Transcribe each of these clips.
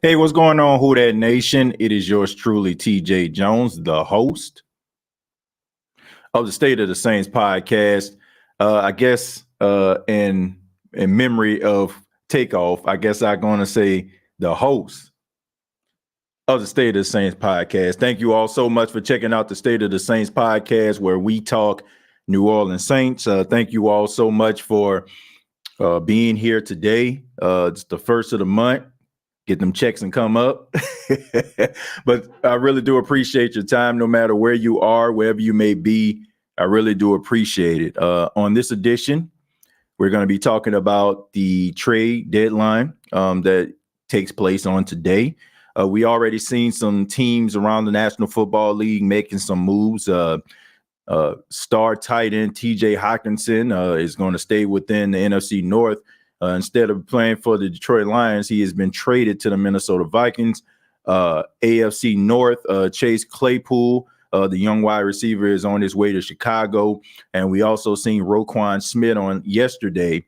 Hey, what's going on, Who That Nation? It is yours truly, TJ Jones, the host of the State of the Saints podcast. I guess in memory of Takeoff, I guess I'm going to say the host of the State of the Saints podcast. Thank you all so much for checking out the State of the Saints podcast, where we talk New Orleans Saints. Thank you all so much for being here today. It's the first of the month. Get them checks and come up. But I really do appreciate your time, no matter where you are, wherever you may be. I really do appreciate it. On this edition, we're going to be talking about the trade deadline that takes place on today. We already seen some teams around the National Football League making some moves. Star tight end TJ Hockenson is going to stay within the NFC North. Instead of playing for the Detroit Lions, he has been traded to the Minnesota Vikings. AFC North, Chase Claypool, the young wide receiver, is on his way to Chicago. And we also seen Roquan Smith on yesterday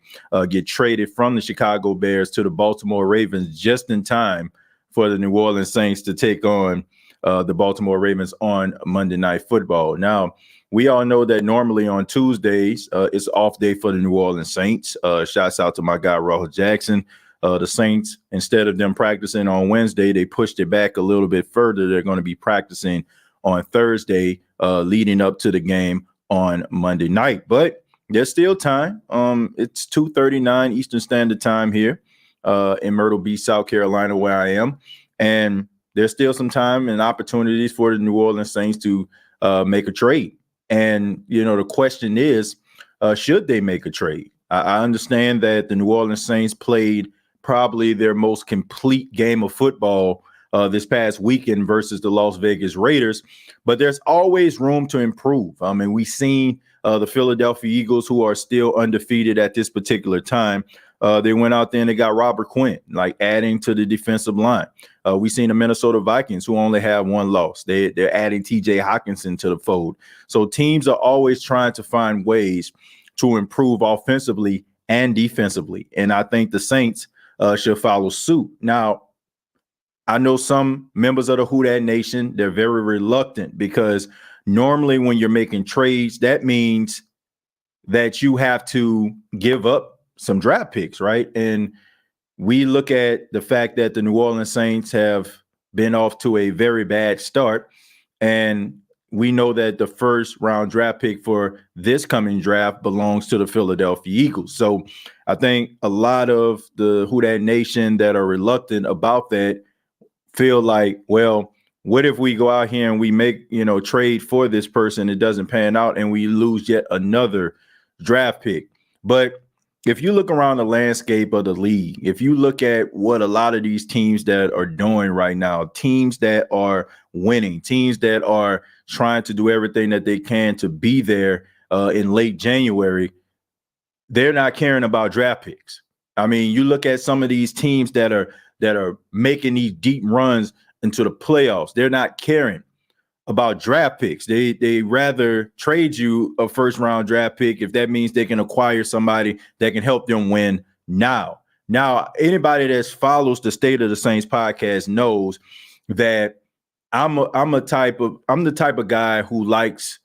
get traded from the Chicago Bears to the Baltimore Ravens just in time for the New Orleans Saints to take on the Baltimore Ravens on Monday Night Football. Now, we all know that normally on Tuesdays, it's off day for the New Orleans Saints. Shouts out to my guy, Rahul Jackson. The Saints, instead of them practicing on Wednesday, they pushed it back a little bit further. They're going to be practicing on Thursday, leading up to the game on Monday night. But there's still time. It's 2:39 Eastern Standard Time here in Myrtle Beach, South Carolina, where I am. And there's still some time and opportunities for the New Orleans Saints to make a trade. And, you know, the question is, should they make a trade? I understand that the New Orleans Saints played probably their most complete game of football this past weekend versus the Las Vegas Raiders, but there's always room to improve. I mean, we've seen the Philadelphia Eagles, who are still undefeated at this particular time. They went out there and they got Robert Quinn, like adding to the defensive line. We've seen the Minnesota Vikings, who only have one loss. They're adding TJ Hockenson to the fold. So teams are always trying to find ways to improve offensively and defensively. And I think the Saints should follow suit. Now, I know some members of the Who Dat Nation, they're very reluctant because normally when you're making trades, that means that you have to give up some draft picks, right? And we look at the fact that the New Orleans Saints have been off to a very bad start. And we know that the first round draft pick for this coming draft belongs to the Philadelphia Eagles. So I think a lot of the Who Dat Nation that are reluctant about that feel like, well, what if we go out here and we make, trade for this person, it doesn't pan out, and we lose yet another draft pick. But if you look around the landscape of the league, if you look at what a lot of these teams that are doing right now, teams that are winning, teams that are trying to do everything that they can to be there in late January, they're not caring about draft picks. I mean, you look at some of these teams that are making these deep runs into the playoffs. They're not caring about draft picks. They rather trade you a first round draft pick if that means they can acquire somebody that can help them win now. Now, anybody that follows the State of the Saints podcast knows that I'm the type of guy who likes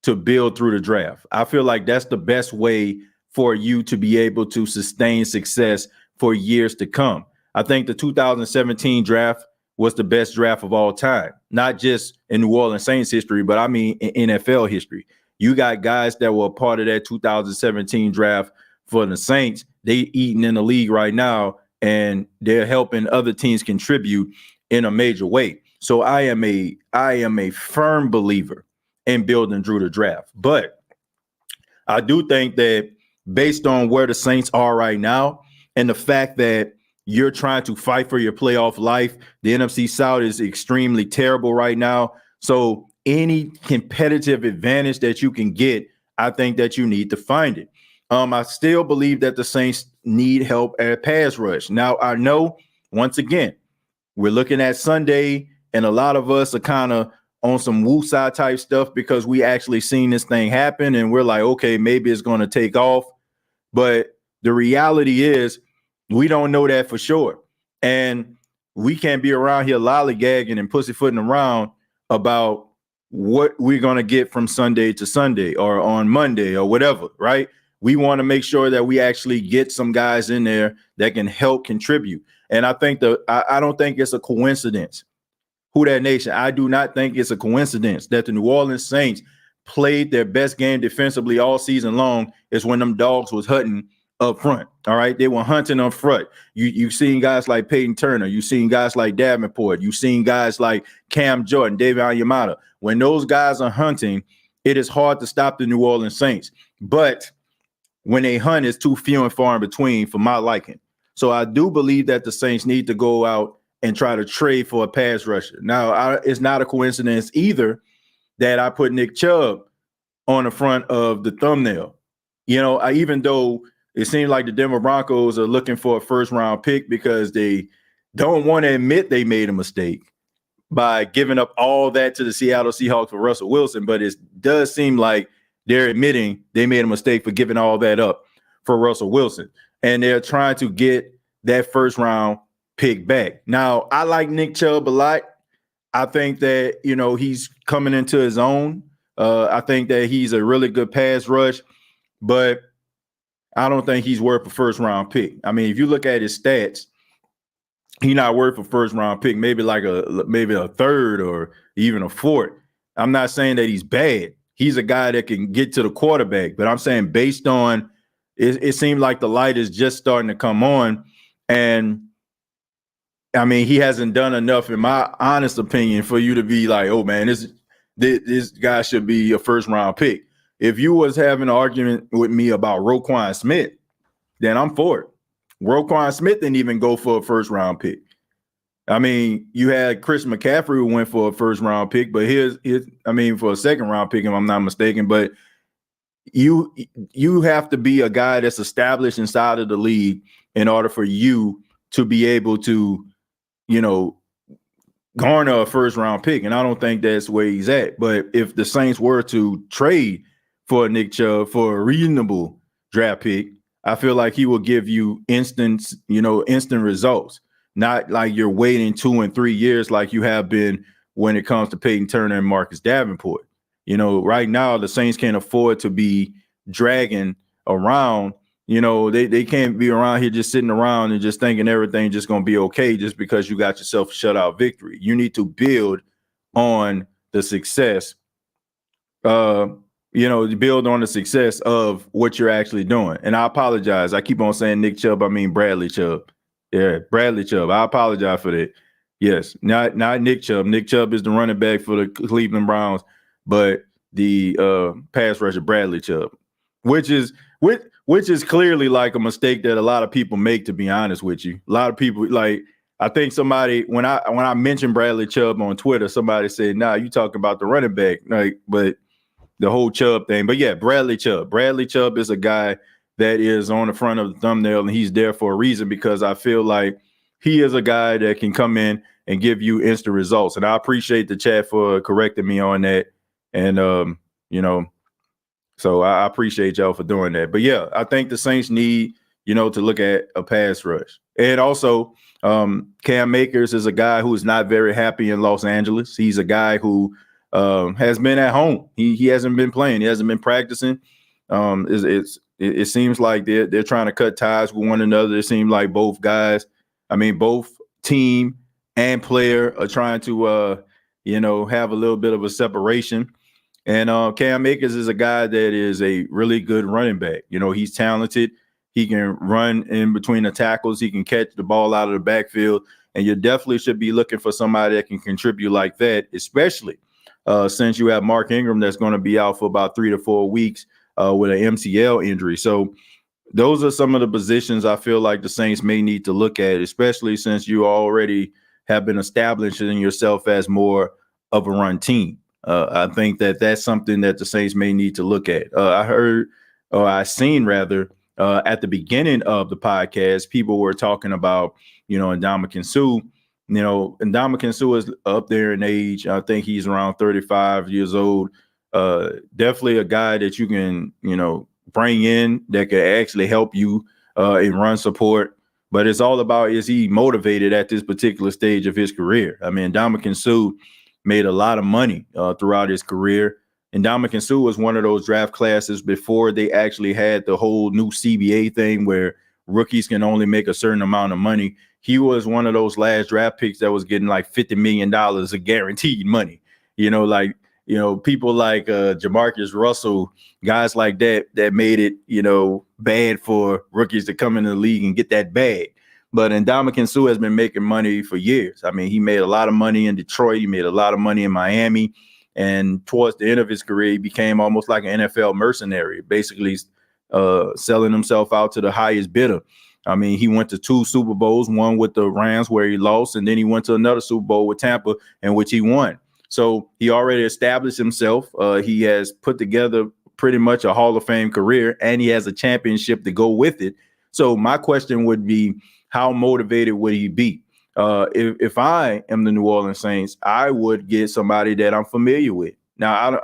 to build through the draft. I feel like that's the best way for you to be able to sustain success for years to come. I think the 2017 draft was the best draft of all time, not just in New Orleans Saints history, but I mean in NFL history. You got guys that were a part of that 2017 draft for the Saints. They eating in the league right now, and they're helping other teams contribute in a major way. So I am a firm believer in building through the draft. But I do think that based on where the Saints are right now and the fact that you're trying to fight for your playoff life, the NFC South is extremely terrible right now. So any competitive advantage that you can get, I think that you need to find it. I still believe that the Saints need help at pass rush. Now, I know, once again, we're looking at Sunday, and a lot of us are kind of on some woosah type stuff because we actually seen this thing happen, and we're like, okay, maybe it's going to take off. But the reality is, we don't know that for sure. And we can't be around here lollygagging and pussyfooting around about what we're going to get from Sunday to Sunday or on Monday or whatever, right? We want to make sure that we actually get some guys in there that can help contribute. And I think I don't think it's a coincidence. Who that nation? I do not think it's a coincidence that the New Orleans Saints played their best game defensively all season long is when them dogs was hunting up front. All right. They were hunting up front. You've seen guys like Peyton Turner. You've seen guys like Davenport. You've seen guys like Cam Jordan, David Onyemata. When those guys are hunting, it is hard to stop the New Orleans Saints. But when they hunt, it's too few and far in between for my liking. So I do believe that the Saints need to go out and try to trade for a pass rusher. Now, it's not a coincidence either that I put Nick Chubb on the front of the thumbnail. Even though it seems like the Denver Broncos are looking for a first-round pick because they don't want to admit they made a mistake by giving up all that to the Seattle Seahawks for Russell Wilson, but it does seem like they're admitting they made a mistake for giving all that up for Russell Wilson. And they're trying to get that first-round pick back. Now, I like Nick Chubb a lot. I think that, he's coming into his own. I think that he's a really good pass rush, but I don't think he's worth a first-round pick. I mean, if you look at his stats, he's not worth a first-round pick, maybe a third or even a fourth. I'm not saying that he's bad. He's a guy that can get to the quarterback, but I'm saying based on it seems like the light is just starting to come on, and I mean, he hasn't done enough, in my honest opinion, for you to be like, oh, man, this guy should be a first-round pick. If you was having an argument with me about Roquan Smith, then I'm for it. Roquan Smith didn't even go for a first-round pick. I mean, you had Chris McCaffrey who went for a first-round pick, but for a second-round pick, if I'm not mistaken. But you have to be a guy that's established inside of the league in order for you to be able to, garner a first-round pick. And I don't think that's where he's at. But if the Saints were to trade for Nick Chubb for a reasonable draft pick, I feel like he will give you instant results. Not like you're waiting 2 and 3 years like you have been when it comes to Peyton Turner and Marcus Davenport. Right now the Saints can't afford to be dragging around. They can't be around here just sitting around and just thinking everything's just going to be okay just because you got yourself a shutout victory. You need to build on the success, build on the success of what you're actually doing. And I apologize. I keep on saying Nick Chubb. I mean Bradley Chubb. Yeah, Bradley Chubb. I apologize for that. Yes, not Nick Chubb. Nick Chubb is the running back for the Cleveland Browns, but the pass rusher Bradley Chubb, which is clearly like a mistake that a lot of people make, to be honest with you. A lot of people, like, I think somebody, when I mentioned Bradley Chubb on Twitter, somebody said, nah, you talking about the running back, like, but the whole Chubb thing. But yeah, Bradley Chubb. Bradley Chubb is a guy that is on the front of the thumbnail, and he's there for a reason because I feel like he is a guy that can come in and give you instant results. And I appreciate the chat for correcting me on that. And, so I appreciate y'all for doing that. But yeah, I think the Saints need, to look at a pass rush. And also, Cam Akers is a guy who is not very happy in Los Angeles. He's a guy who has been at home. He hasn't been playing. He hasn't been practicing. It seems like they're trying to cut ties with one another. It seems like both team and player are trying to, have a little bit of a separation. And Cam Akers is a guy that is a really good running back. He's talented. He can run in between the tackles. He can catch the ball out of the backfield. And you definitely should be looking for somebody that can contribute like that, especially since you have Mark Ingram that's going to be out for about 3 to 4 weeks with an MCL injury. So those are some of the positions I feel like the Saints may need to look at, especially since you already have been establishing yourself as more of a run team. I think that's something that the Saints may need to look at. I seen at the beginning of the podcast, people were talking about, Ndamukong Suh. Ndamukong Suh is up there in age. I think he's around 35 years old. Definitely a guy that you can, bring in that could actually help you in run support. but it's all about, is he motivated at this particular stage of his career? I mean, Ndamukong Suh made a lot of money throughout his career. And Ndamukong Suh was one of those draft classes before they actually had the whole new CBA thing where rookies can only make a certain amount of money. He was one of those last draft picks that was getting like $50 million of guaranteed money. People like Jamarcus Russell, guys like that made it, bad for rookies to come into the league and get that bag. But Ndamukong Suh has been making money for years. I mean, he made a lot of money in Detroit. He made a lot of money in Miami. And towards the end of his career, he became almost like an NFL mercenary, basically selling himself out to the highest bidder. I mean, he went to 2 Super Bowls, one with the Rams where he lost, and then he went to another Super Bowl with Tampa in which he won. So he already established himself. He has put together pretty much a Hall of Fame career, and he has a championship to go with it. So my question would be, how motivated would he be? If I am the New Orleans Saints, I would get somebody that I'm familiar with. Now,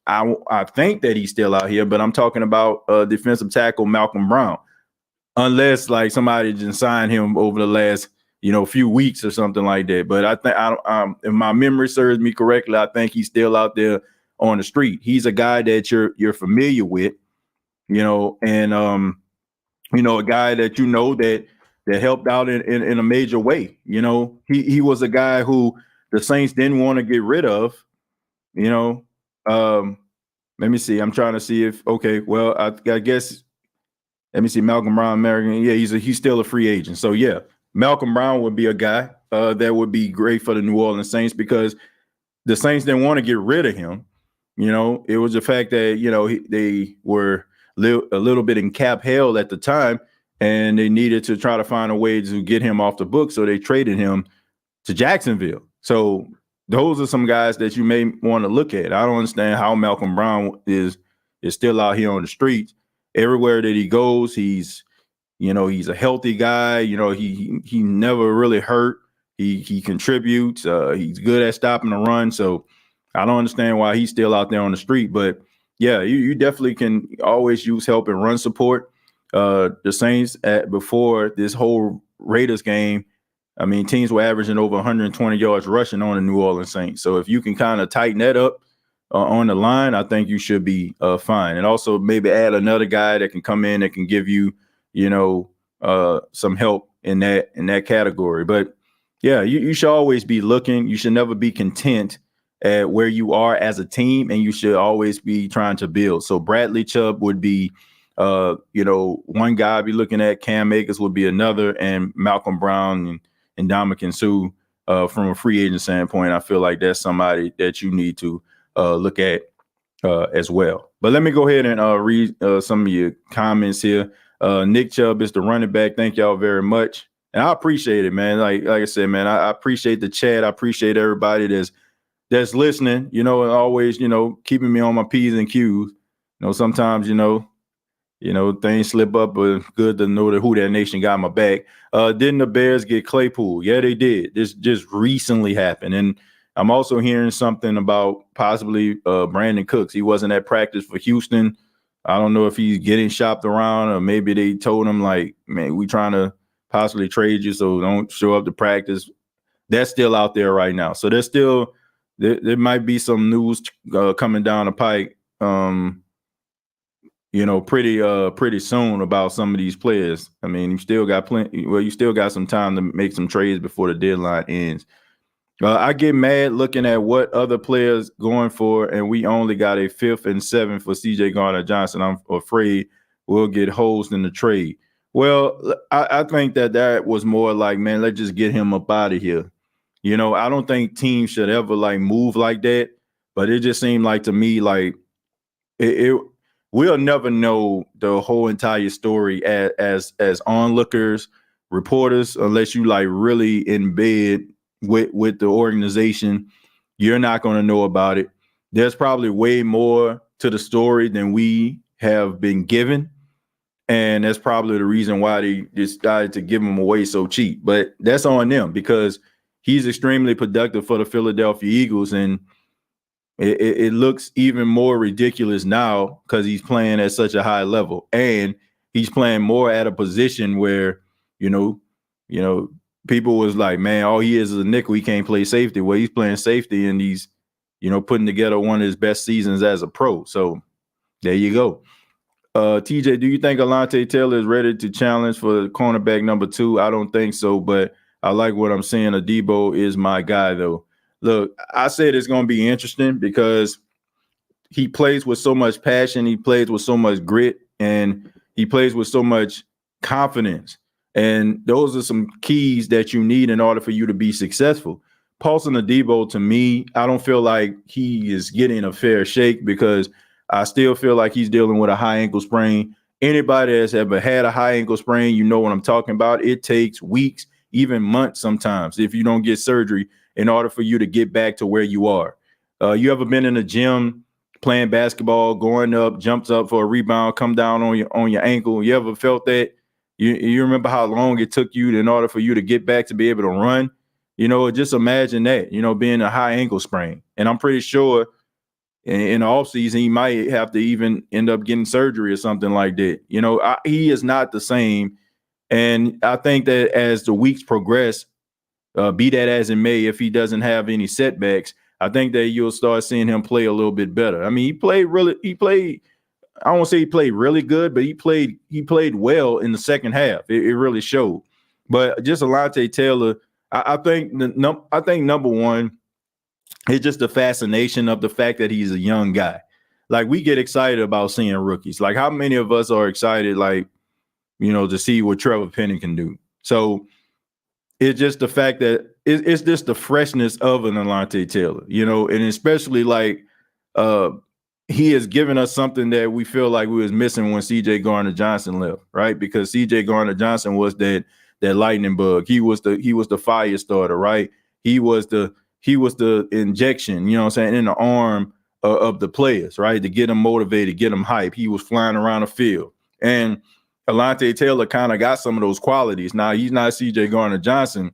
I think that he's still out here, but I'm talking about defensive tackle Malcolm Brown. Unless like somebody just signed him over the last, few weeks or something like that. But I think if my memory serves me correctly, I think he's still out there on the street. He's a guy that you're familiar with, and a guy that helped out in a major way. He was a guy who the Saints didn't want to get rid of. Let me see. I'm trying to see if I guess. Let me see, Malcolm Brown, American. Yeah, he's still a free agent. So yeah, Malcolm Brown would be a guy that would be great for the New Orleans Saints because the Saints didn't want to get rid of him. It was the fact that they were a little bit in cap hell at the time, and they needed to try to find a way to get him off the book. So they traded him to Jacksonville. So those are some guys that you may want to look at. I don't understand how Malcolm Brown is still out here on the streets. Everywhere that he goes, he's a healthy guy. He never really hurt. He contributes. He's good at stopping the run. So I don't understand why he's still out there on the street. But yeah, you definitely can always use help and run support. The Saints before this whole Raiders game, I mean, teams were averaging over 120 yards rushing on the New Orleans Saints. So if you can kind of tighten that up on the line, I think you should be fine. And also maybe add another guy that can come in that can give you, some help in that category. But yeah, you should always be looking. You should never be content at where you are as a team, and you should always be trying to build. So Bradley Chubb would be, one guy I'd be looking at. Cam Akers would be another, and Malcolm Brown and Ndamukong Suh from a free agent standpoint. I feel like that's somebody that you need to look at as well. But let me go ahead and read some of your comments here. Nick Chubb is the running back. Thank y'all very much. And I appreciate it, man. Like I said, man, I appreciate the chat. I appreciate everybody that's listening, and always, keeping me on my P's and Q's. Sometimes, things slip up, but good to know that who that nation got my back. Didn't the Bears get Claypool? Yeah, they did. This just recently happened. And I'm also hearing something about possibly Brandon Cooks. He wasn't at practice for Houston. I don't know if he's getting shopped around, or maybe they told him, like, man, we trying to possibly trade you, so don't show up to practice. That's still out there right now. So there's still there might be some news coming down the pike, pretty soon about some of these players. I mean, you still got some time to make some trades before the deadline ends. I get mad looking at what other players going for, and we only got a 5th and 7th for C.J. Gardner-Johnson. I'm afraid we'll get hosed in the trade. Well, I think that was more like, man, let's just get him up out of here. I don't think teams should ever like move like that, but it just seemed like to me like we'll never know the whole entire story as onlookers, reporters, unless you like really in bed with the organization. You're not going to know about it. There's probably way more to the story than we have been given. And that's probably the reason why they decided to give him away so cheap. But that's on them because he's extremely productive for the Philadelphia Eagles. And it looks even more ridiculous now because he's playing at such a high level. And he's playing more at a position where, You know, people was like, man, all he is a nickel. He can't play safety. Well, he's playing safety and he's, putting together one of his best seasons as a pro. So there you go. TJ, do you think Alontae Taylor is ready to challenge for cornerback number 2? I don't think so, but I like what I'm seeing. Adebo is my guy, though. Look, I said it's going to be interesting because he plays with so much passion. He plays with so much grit, and he plays with so much confidence. And those are some keys that you need in order for you to be successful. Paulson Adebo, to me, I don't feel like he is getting a fair shake because I still feel like he's dealing with a high ankle sprain. Anybody that's ever had a high ankle sprain, you know what I'm talking about. It takes weeks, even months sometimes, if you don't get surgery in order for you to get back to where you are. You ever been in a gym playing basketball, going up, jumps up for a rebound, come down on your ankle? You ever felt that? You remember how long it took you in order for you to get back to be able to run? Just imagine that, being a high ankle sprain. And I'm pretty sure in the offseason, he might have to even end up getting surgery or something like that. He is not the same. And I think that as the weeks progress, be that as it may, if he doesn't have any setbacks, I think that you'll start seeing him play a little bit better. I mean, he played, I don't want to say he played really good, but he played well in the second half. It really showed. But just Alontae Taylor, I think number one, it's just the fascination of the fact that he's a young guy. Like, we get excited about seeing rookies. Like, how many of us are excited, to see what Trevor Penning can do? So it's just the fact that it's just the freshness of an Alontae Taylor, and especially he has given us something that we feel like we was missing when C.J. Gardner-Johnson left, right? Because C.J. Gardner-Johnson was that lightning bug. He was the fire starter, right? He was the injection, in the arm of the players, right? To get them motivated, get them hype. He was flying around the field. And Alontae Taylor kind of got some of those qualities. Now, he's not C.J. Gardner-Johnson,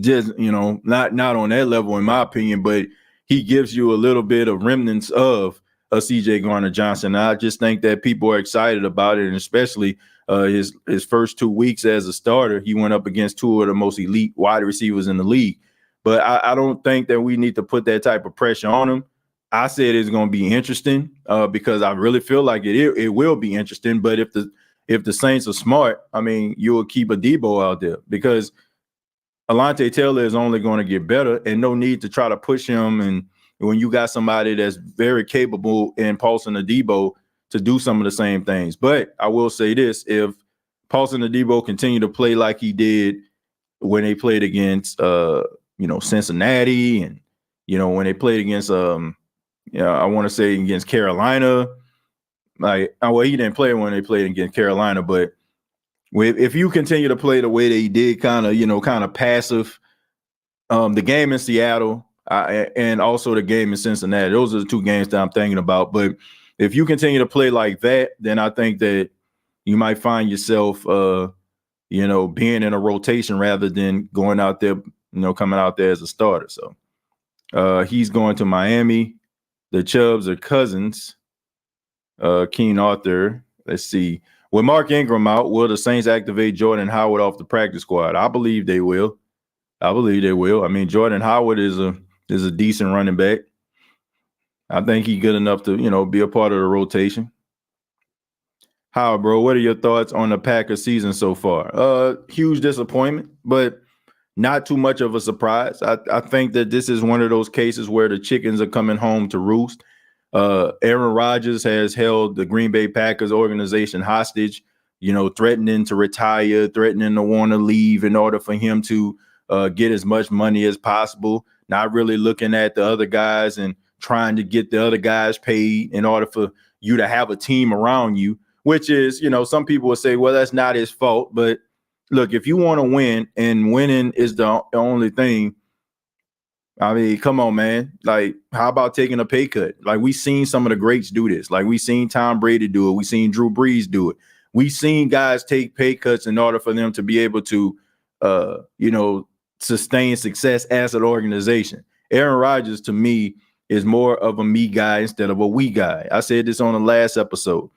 just, not on that level, in my opinion, but he gives you a little bit of remnants of a C.J. Gardner-Johnson. I just think that people are excited about it, and especially his first 2 weeks as a starter, he went up against two of the most elite wide receivers in the league. But I don't think that we need to put that type of pressure on him. I said it's going to be interesting because I really feel like it will be interesting. But if the Saints are smart, I mean, you will keep Adebo out there because Alontae Taylor is only going to get better, and no need to try to push him. And when you got somebody that's very capable in Paulson Adebo to do some of the same things. But I will say this: if Paulson Adebo continue to play like he did when they played against Cincinnati, and when they played against I want to say against Carolina, he didn't play when they played against Carolina, but if you continue to play the way that he did, kind of passive, the game in Seattle and also the game in Cincinnati, those are the two games that I'm thinking about. But if you continue to play like that, then I think that you might find yourself being in a rotation rather than going out there, coming out there as a starter. So he's going to Miami. The Chubbs are cousins. Keen Arthur. Let's see. With Mark Ingram out, will the Saints activate Jordan Howard off the practice squad? I believe they will. I mean, Jordan Howard is a decent running back. I think he's good enough to, be a part of the rotation. Howard, bro, what are your thoughts on the Packers season so far? Huge disappointment, but not too much of a surprise. I think that this is one of those cases where the chickens are coming home to roost. Aaron Rodgers has held the Green Bay Packers organization hostage, threatening to retire, threatening to want to leave in order for him to get as much money as possible, not really looking at the other guys and trying to get the other guys paid in order for you to have a team around you, which is, some people will say, well, that's not his fault. But look, if you want to win and winning is the only thing, I mean, come on, man. Like, how about taking a pay cut? Like, we seen some of the greats do this. Like, we seen Tom Brady do it. We seen Drew Brees do it. We seen guys take pay cuts in order for them to be able to, sustain success as an organization. Aaron Rodgers, to me, is more of a me guy instead of a we guy. I said this on the last episode.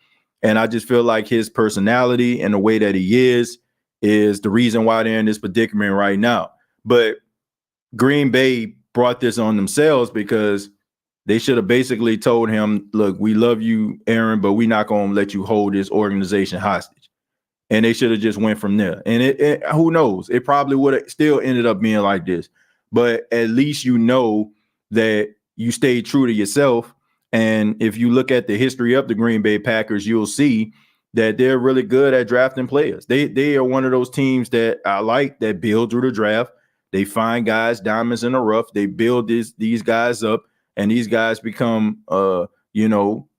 And I just feel like his personality and the way that he is, is the reason why they're in this predicament right now. But Green Bay brought this on themselves because they should have basically told him, look, we love you, Aaron, but we're not going to let you hold this organization hostage. And they should have just went from there. And it who knows? It probably would have still ended up being like this. But at least you know that you stayed true to yourself. And if you look at the history of the Green Bay Packers, you'll see that they're really good at drafting players. They are one of those teams that I like that build through the draft. They find guys, diamonds in the rough. They build these guys up, and these guys become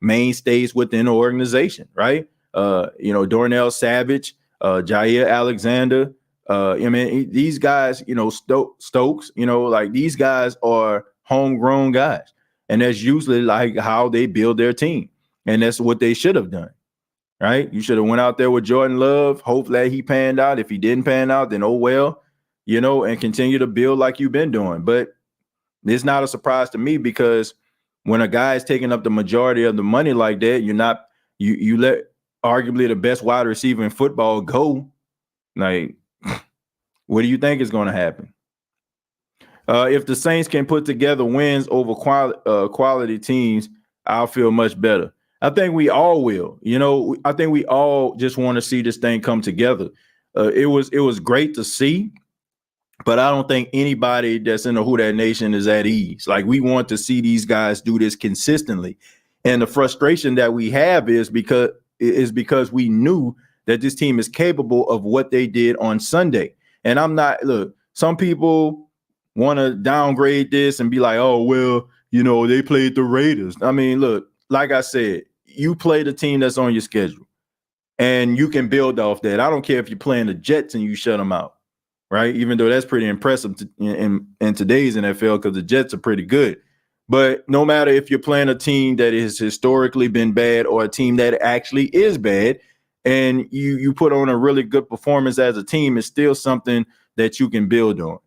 mainstays within the organization, right? Darnell Savage, Jair Alexander. These guys, Stokes, like these guys are homegrown guys. And that's usually like how they build their team. And that's what they should have done, right? You should have went out there with Jordan Love. Hopefully he panned out. If he didn't pan out, then oh well, and continue to build like you've been doing. But it's not a surprise to me because when a guy is taking up the majority of the money like that, you let arguably the best wide receiver in football go. Like, what do you think is going to happen? If the Saints can put together wins over quality teams, I'll feel much better. I think we all will. I think we all just want to see this thing come together. It was great to see, but I don't think anybody that's in the Who Dat Nation is at ease. Like, we want to see these guys do this consistently. And the frustration that we have is because we knew that this team is capable of what they did on Sunday. And some people want to downgrade this and be like, oh, well, they played the Raiders. I mean, look, like I said, you play the team that's on your schedule and you can build off that. I don't care if you're playing the Jets and you shut them out, right? Even though that's pretty impressive in today's NFL because the Jets are pretty good. But no matter if you're playing a team that has historically been bad or a team that actually is bad, and you put on a really good performance as a team, it's still something that you can build on,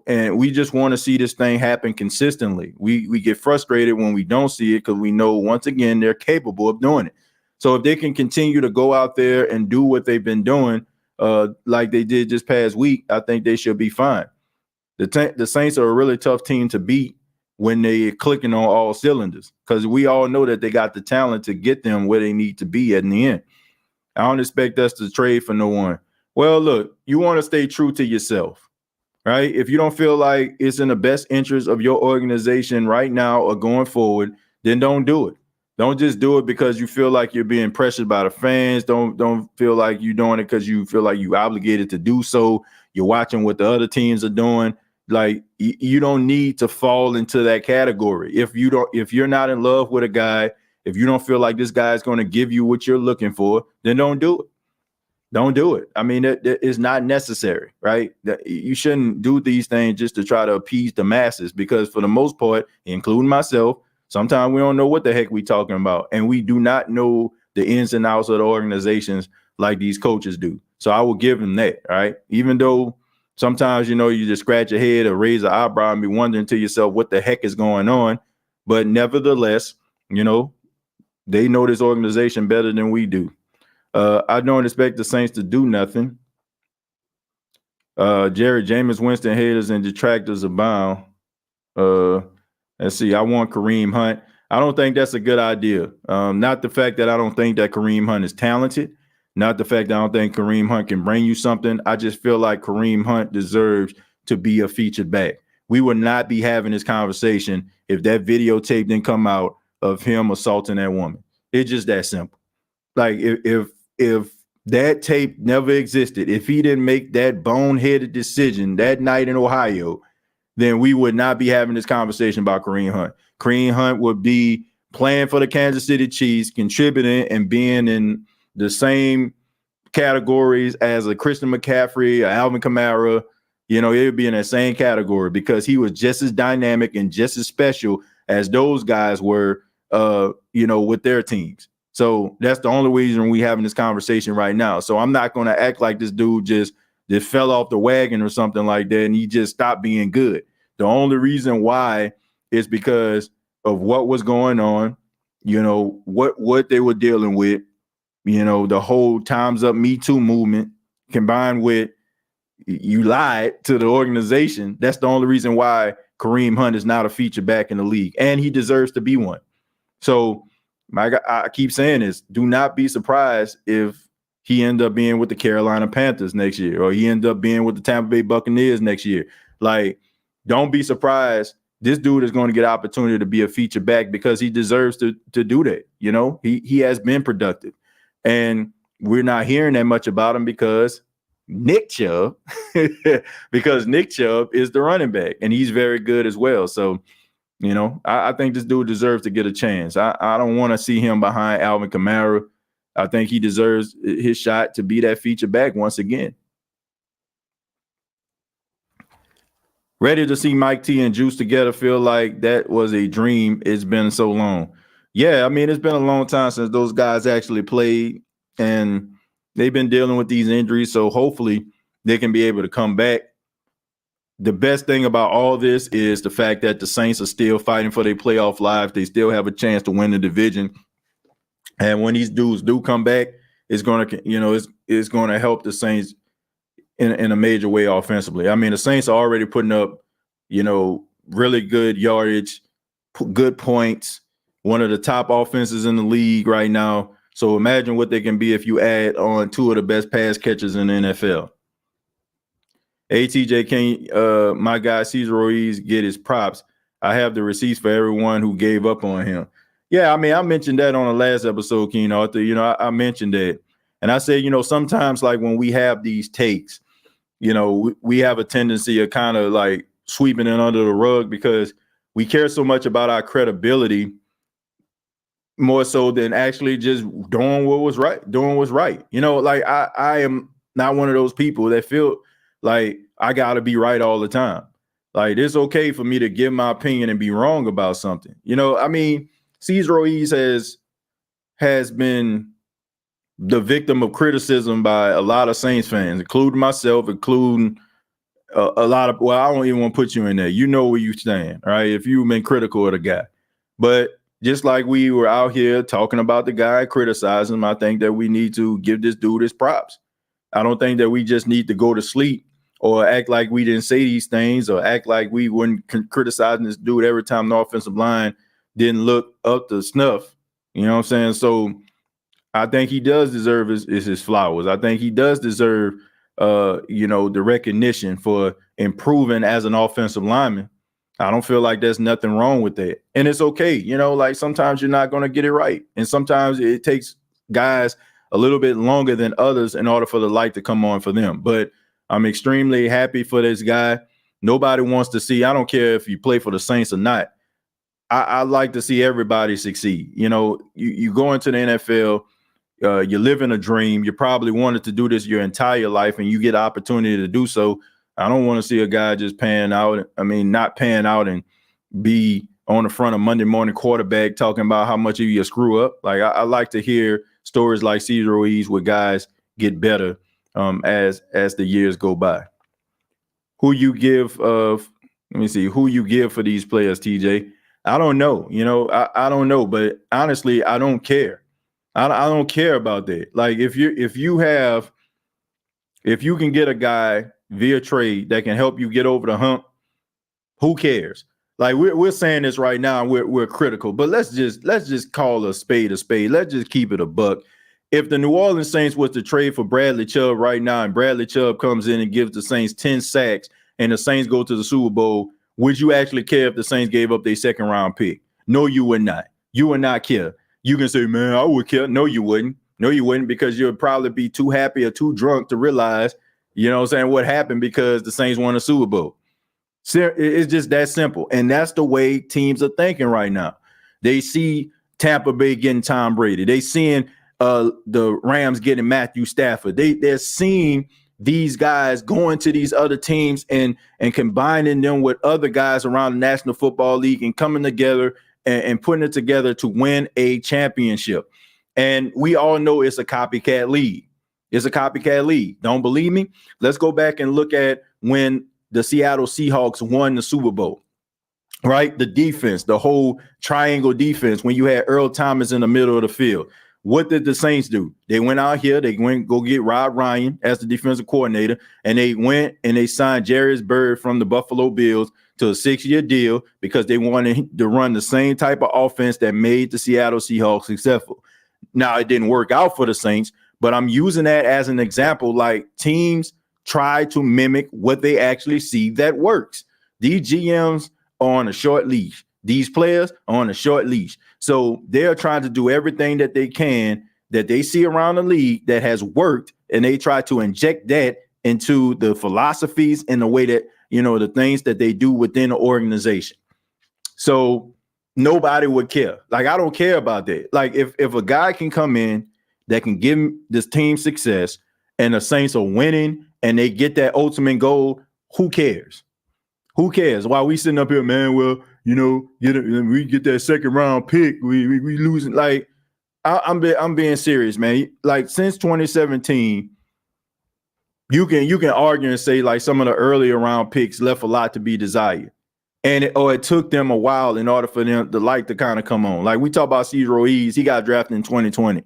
and we just want to see this thing happen consistently. We get frustrated when we don't see it because we know, once again, they're capable of doing it. So if they can continue to go out there and do what they've been doing, like they did this past week, I think they should be fine. The Saints are a really tough team to beat when they're clicking on all cylinders, because we all know that they got the talent to get them where they need to be at in the end. I don't expect us to trade for no one. Well, look, you want to stay true to yourself, right? If you don't feel like it's in the best interest of your organization right now or going forward, then don't do it. Don't just do it because you feel like you're being pressured by the fans. Don't feel like you're doing it because you feel like you're obligated to do so. You're watching what the other teams are doing. Like, you don't need to fall into that category. If you're not in love with a guy, if you don't feel like this guy is going to give you what you're looking for, then don't do it. Don't do it. I mean, it is not necessary, right? You shouldn't do these things just to try to appease the masses, because for the most part, including myself, sometimes we don't know what the heck we're talking about. And we do not know the ins and outs of the organizations like these coaches do. So I will give them that, right? Even though sometimes, you just scratch your head or raise an eyebrow and be wondering to yourself what the heck is going on. But nevertheless, they know this organization better than we do. I don't expect the Saints to do nothing. Jameis Winston haters and detractors abound. Let's see. I want Kareem Hunt. I don't think that's a good idea. Not the fact that I don't think that Kareem Hunt is talented. Not the fact that I don't think Kareem Hunt can bring you something. I just feel like Kareem Hunt deserves to be a featured back. We would not be having this conversation if that videotape didn't come out of him assaulting that woman. It's just that simple. Like, if that tape never existed, if he didn't make that boneheaded decision that night in Ohio, then we would not be having this conversation about Kareem Hunt. Kareem Hunt would be playing for the Kansas City Chiefs, contributing and being in the same categories as a Christian McCaffrey, or Alvin Kamara. It would be in that same category because he was just as dynamic and just as special as those guys were, with their teams. So that's the only reason we having this conversation right now. So I'm not going to act like this dude just fell off the wagon or something like that and he just stopped being good. The only reason why is because of what was going on, what they were dealing with, the whole Time's Up Me Too movement, combined with you lied to the organization. That's the only reason why Kareem Hunt is not a feature back in the league, and he deserves to be one. So I keep saying this: do not be surprised if he end up being with the Carolina Panthers next year, or he end up being with the Tampa Bay Buccaneers next year. Like, don't be surprised. This dude is going to get opportunity to be a feature back because he deserves to do that. You know, he has been productive, and we're not hearing that much about him because Nick Chubb is the running back, and he's very good as well. So, you know, I think this dude deserves to get a chance. I don't want to see him behind Alvin Kamara. I think he deserves his shot to be that feature back once again. Ready to see Mike T and Juice together. Feel like that was a dream. It's been so long. Yeah, I mean, it's been a long time since those guys actually played, and they've been dealing with these injuries. So hopefully they can be able to come back. The best thing about all this is the fact that the Saints are still fighting for their playoff lives. They still have a chance to win the division. And when these dudes do come back, it's going to, you know, it's going to help the Saints in a major way offensively. I mean, the Saints are already putting up, you know, really good yardage, good points, one of the top offenses in the league right now. So imagine what they can be if you add on two of the best pass catchers in the NFL. ATJ, can my guy Cesar Ruiz get his props? I have the receipts for everyone who gave up on him. Yeah, I mean, I mentioned that on the last episode, Keen Arthur. You know, I mentioned that. And I said, you know, sometimes like when we have these takes, you know, we have a tendency of kind of like sweeping it under the rug because we care so much about our credibility more so than actually just doing what was right. You know, like I am not one of those people that feel like I got to be right all the time. Like, it's okay for me to give my opinion and be wrong about something. You know, I mean, Cesar Ruiz has been the victim of criticism by a lot of Saints fans, including myself, including a lot of, well, I don't even want to put you in there. You know where you stand, right? If you've been critical of the guy. But just like we were out here talking about the guy, criticizing him, I think that we need to give this dude his props. I don't think that we just need to go to sleep or act like we didn't say these things or act like we weren't criticizing this dude every time the offensive line didn't look up to snuff. You know what I'm saying? So I think he does deserve his flowers. I think he does deserve, you know, the recognition for improving as an offensive lineman. I don't feel like there's nothing wrong with that. And it's okay. You know, like sometimes you're not going to get it right. And sometimes it takes guys a little bit longer than others in order for the light to come on for them. But I'm extremely happy for this guy. Nobody wants to see, I don't care if you play for the Saints or not. I like to see everybody succeed. You know, you go into the NFL, you're living a dream. You probably wanted to do this your entire life and you get the opportunity to do so. I don't want to see a guy just pan out. I mean, not pan out and be on the front of Monday Morning Quarterback talking about how much of you screw up. Like, I like to hear stories like Cesar Ruiz where guys get better as the years go by. Who you give who you give for these players, TJ? I don't know. You know, I don't know, but honestly, I don't care. I don't care about that. Like, if you can get a guy via trade that can help you get over the hump, who cares? Like, we're saying this right now, and we're critical, but let's just call a spade a spade. Let's just keep it a buck. If the New Orleans Saints was to trade for Bradley Chubb right now, and Bradley Chubb comes in and gives the Saints 10 sacks, and the Saints go to the Super Bowl, would you actually care if the Saints gave up their second round pick? No, you would not. You would not care. You can say, man, I would care. No, you wouldn't. No, you wouldn't, because you'd probably be too happy or too drunk to realize, you know what I'm saying, what happened because the Saints won a Super Bowl. It's just that simple. And that's the way teams are thinking right now. They see Tampa Bay getting Tom Brady. They seeing the Rams getting Matthew Stafford. They're seeing these guys going to these other teams and combining them with other guys around the National Football League and coming together and putting it together to win a championship. And we all know it's a copycat league. It's a copycat league. Don't believe me? Let's go back and look at when the Seattle Seahawks won the Super Bowl, right? The defense, the whole triangle defense, when you had Earl Thomas in the middle of the field. What did the Saints do? They went out here, they went go get Rob Ryan as the defensive coordinator, and they went and they signed Jarius Byrd from the Buffalo Bills to a 6-year deal because they wanted to run the same type of offense that made the Seattle Seahawks successful. Now, it didn't work out for the Saints, but I'm using that as an example. Like, teams try to mimic what they actually see that works. These GMs are on a short leash. These players are on a short leash. So they're trying to do everything that they can that they see around the league that has worked, and they try to inject that into the philosophies and the way that, the things that they do within the organization. So nobody would care. Like, I don't care about that. Like, if a guy can come in that can give this team success and the Saints are winning and they get that ultimate goal, who cares? Who cares? While we sitting up here, man, well, we get that second round pick, we losing. Like, I'm being serious, man. Like, since 2017, you can argue and say like some of the earlier round picks left a lot to be desired. And it took them a while in order for them the light to kind of come on. Like, we talk about Cesar Ruiz, he got drafted in 2020.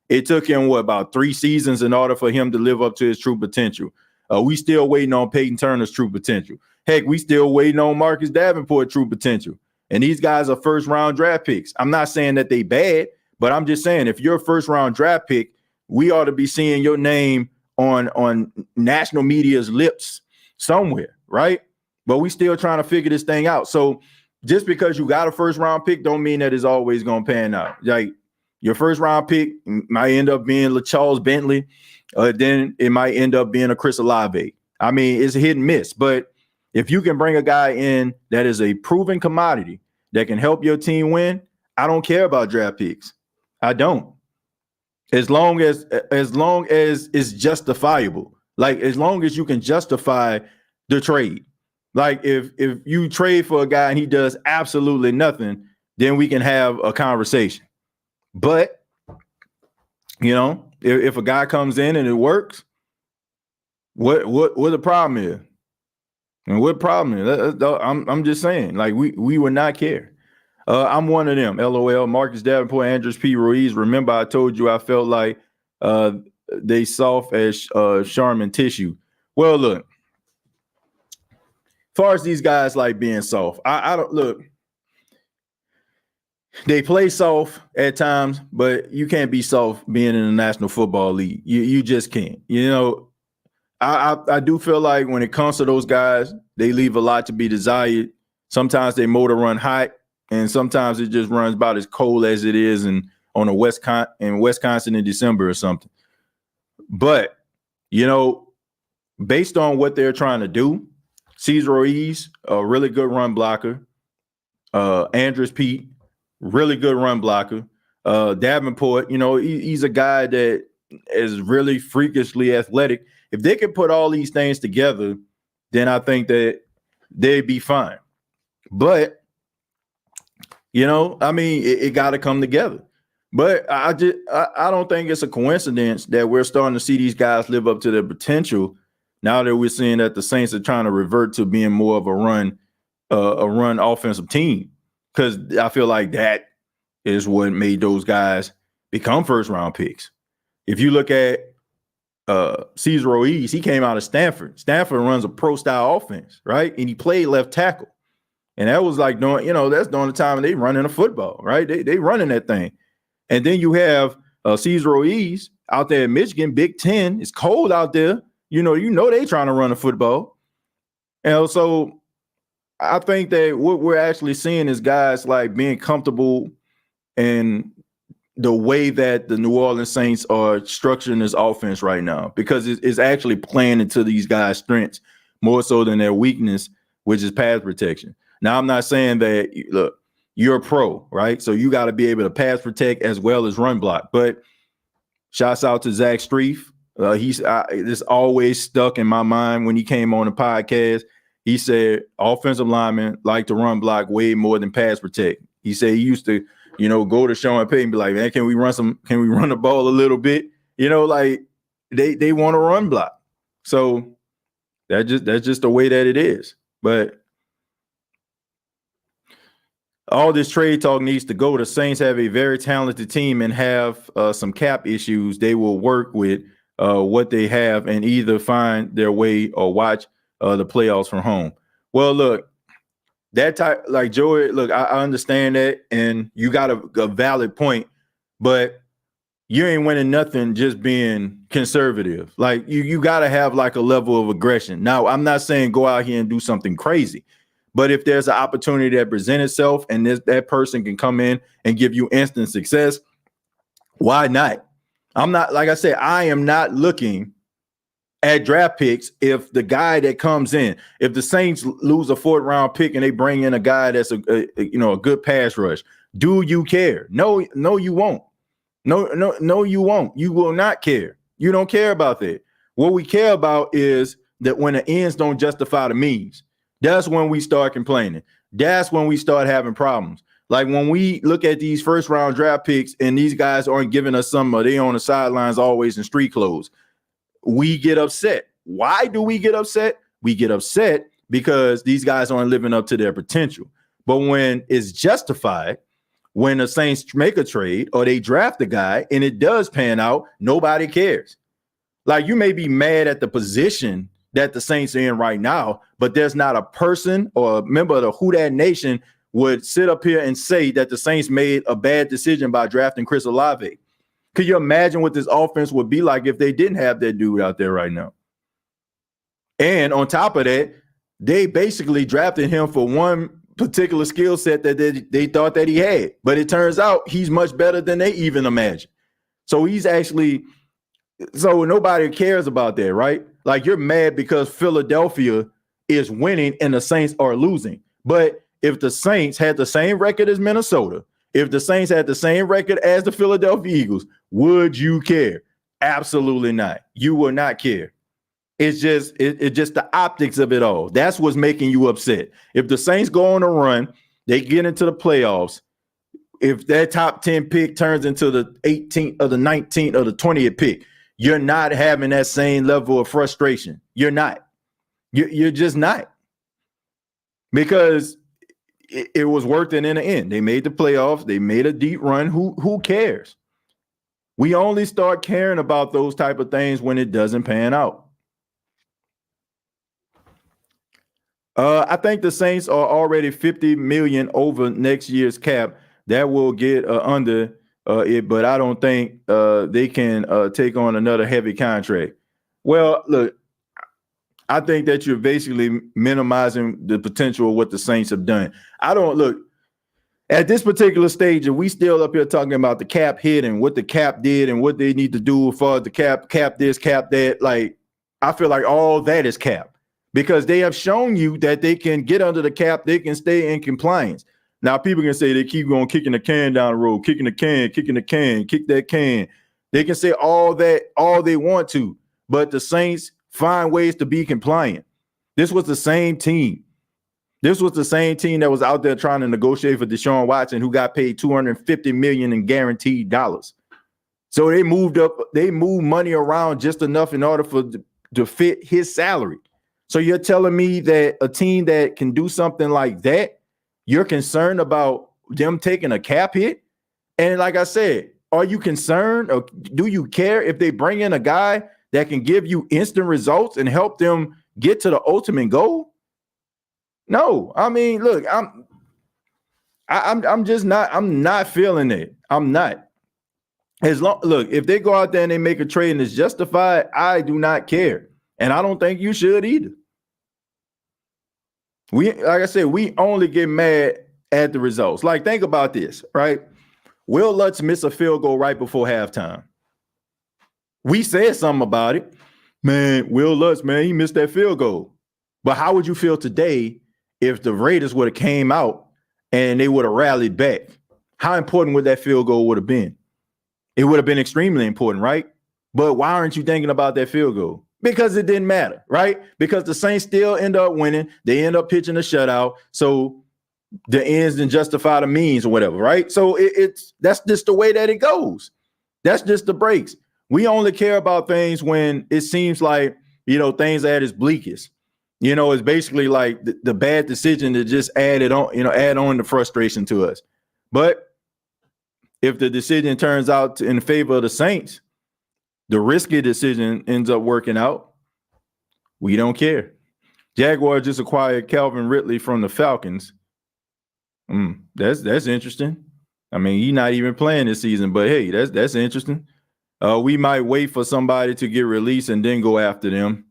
It took him about 3 seasons in order for him to live up to his true potential. We still waiting on Peyton Turner's true potential. Heck, we still waiting on Marcus Davenport's true potential. And these guys are first round draft picks. I'm not saying that they bad, but I'm just saying if you're a first round draft pick, we ought to be seeing your name on national media's lips somewhere, right? But we still trying to figure this thing out. So just because you got a first round pick don't mean that it's always going to pan out. Like, your first round pick might end up being LaCharles Bentley, then it might end up being a Chris Olave. I mean, it's a hit and miss. But if you can bring a guy in that is a proven commodity that can help your team win, I don't care about draft picks. I don't. As long as it's justifiable. Like, as long as you can justify the trade. Like, if you trade for a guy and he does absolutely nothing, then we can have a conversation. But, if a guy comes in and it works, what the problem is? And what problem is? I'm just saying, like, we would not care. I'm one of them. LOL. Marcus Davenport, Andrews P. Ruiz. Remember, I told you I felt like they soft as Charmin tissue. Well, look, as far as these guys like being soft, I don't look. They play soft at times, but you can't be soft being in the National Football League. You just can't. I do feel like when it comes to those guys, they leave a lot to be desired. Sometimes they motor run hot, and sometimes it just runs about as cold as it is in Wisconsin in December or something. But, based on what they're trying to do, Cesar Ruiz, a really good run blocker. Andrews Pete, really good run blocker. Davenport, he's a guy that is really freakishly athletic. If they could put all these things together, then I think that they'd be fine. But, it got to come together. But I don't think it's a coincidence that we're starting to see these guys live up to their potential now that we're seeing that the Saints are trying to revert to being more of a run offensive team. Because I feel like that is what made those guys become first round picks. If you look at Cesar Ruiz, he came out of Stanford. Stanford runs a pro style offense, right? And he played left tackle. And that was like that's during the time they running a football, right? They running that thing. And then you have Cesar Ruiz out there in Michigan, Big Ten. It's cold out there. They trying to run a football. And so I think that what we're actually seeing is guys like being comfortable in the way that the New Orleans Saints are structuring this offense right now, because it's actually playing into these guys' strengths more so than their weakness, which is pass protection. Now, I'm not saying that, look, you're a pro, right? So you got to be able to pass protect as well as run block. But shouts out to Zach Strief. This always stuck in my mind when he came on the podcast. He said offensive linemen like to run block way more than pass protect. He said he used to, go to Sean Payton and be like, man, can we run the ball a little bit? Like they want to run block. So that's just the way that it is. But all this trade talk needs to go. The Saints have a very talented team and have some cap issues. They will work with what they have and either find their way or watch the playoffs from home. Well, look, that type, like Joey, look, I understand that, and you got a valid point, but you ain't winning nothing just being conservative. Like you got to have like a level of aggression. Now, I'm not saying go out here and do something crazy, but if there's an opportunity that presents itself and that person can come in and give you instant success, why not? I'm not, like I said, I am not looking at draft picks. If the guy that comes in, if the Saints lose a 4th round pick and they bring in a guy that's a good pass rush, do you care? No, you won't. No, you won't. You will not care. You don't care about that. What we care about is that when the ends don't justify the means, that's when we start complaining. That's when we start having problems. Like when we look at these 1st round draft picks and these guys aren't giving us some, they on the sidelines always in street clothes, we get upset. Why do we get upset? We get upset because these guys aren't living up to their potential. But when it's justified, when the Saints make a trade or they draft a guy and it does pan out, nobody cares. Like you may be mad at the position that the Saints are in right now, but there's not a person or a member of the Who Dat Nation would sit up here and say that the Saints made a bad decision by drafting Chris Olave. Could you imagine what this offense would be like if they didn't have that dude out there right now? And on top of that, they basically drafted him for one particular skill set that they thought that he had, but it turns out he's much better than they even imagined. So so nobody cares about that, right? Like you're mad because Philadelphia is winning and the Saints are losing. But if the Saints had the same record as Minnesota, if the Saints had the same record as the Philadelphia Eagles, would you care? Absolutely not. You will not care. It's just the optics of it all. That's what's making you upset. If the Saints go on a run, they get into the playoffs. If that top 10 pick turns into the 18th or the 19th or the 20th pick, you're not having that same level of frustration. You're not. You're just not. Because it was worth it in the end. They made the playoffs. They made a deep run. Who cares? We only start caring about those type of things when it doesn't pan out. I think the Saints are already $50 million over next year's cap. That will get under it, but I don't think they can take on another heavy contract. Well, look, I think that you're basically minimizing the potential of what the Saints have done. At this particular stage, if we still up here talking about the cap hit and what the cap did and what they need to do for the cap this, cap that, like I feel like all that is cap. Because they have shown you that they can get under the cap, they can stay in compliance. Now, people can say they keep going kicking the can down the road, kicking the can, kick that can. They can say all that, all they want to, but the Saints find ways to be compliant. This was the same team. This was the same team that was out there trying to negotiate for Deshaun Watson, who got paid $250 million in guaranteed dollars. So they moved money around just enough in order to fit his salary. So you're telling me that a team that can do something like that, you're concerned about them taking a cap hit? And like I said, are you concerned or do you care if they bring in a guy that can give you instant results and help them get to the ultimate goal? No, I mean, look, I'm not feeling it. I'm not. Look, if they go out there and they make a trade and it's justified, I do not care. And I don't think you should either. Like I said, we only get mad at the results. Like, think about this, right? Will Lutz miss a field goal right before halftime. We said something about it. Man, Will Lutz, man, he missed that field goal. But how would you feel today if the Raiders would have came out and they would have rallied back? How important would that field goal would have been? It would have been extremely important, right? But why aren't you thinking about that field goal? Because it didn't matter, right? Because the Saints still end up winning. They end up pitching a shutout. So the ends didn't justify the means or whatever, right? So that's just the way that it goes. That's just the breaks. We only care about things when it seems like, things are at its bleakest. it's basically like the bad decision to just add on the frustration to us. But if the decision turns out in favor of the Saints, the risky decision ends up working out, we don't care. Jaguars just acquired Calvin Ridley from the Falcons. That's interesting. I mean, he's not even playing this season, but hey, that's interesting. We might wait for somebody to get released and then go after them.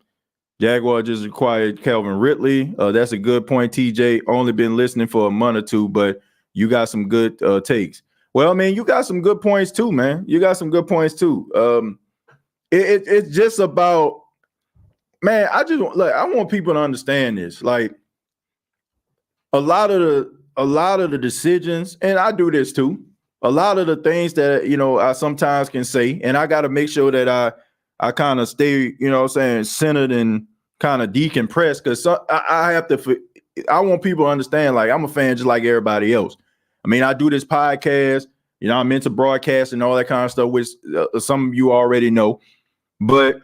Jaguar just acquired Calvin Ridley. That's a good point, TJ. Only been listening for a month or two, but you got some good takes. Well, man, you got some good points too, man. You got some good points too. It's just about, man, I want people to understand this. Like a lot of the decisions, and I do this too. A lot of the things that, I sometimes can say, and I got to make sure that I kind of stay, centered and kind of decompressed, because I want people to understand, like, I'm a fan just like everybody else. I mean, I do this podcast, I'm into broadcast and all that kind of stuff, which some of you already know, but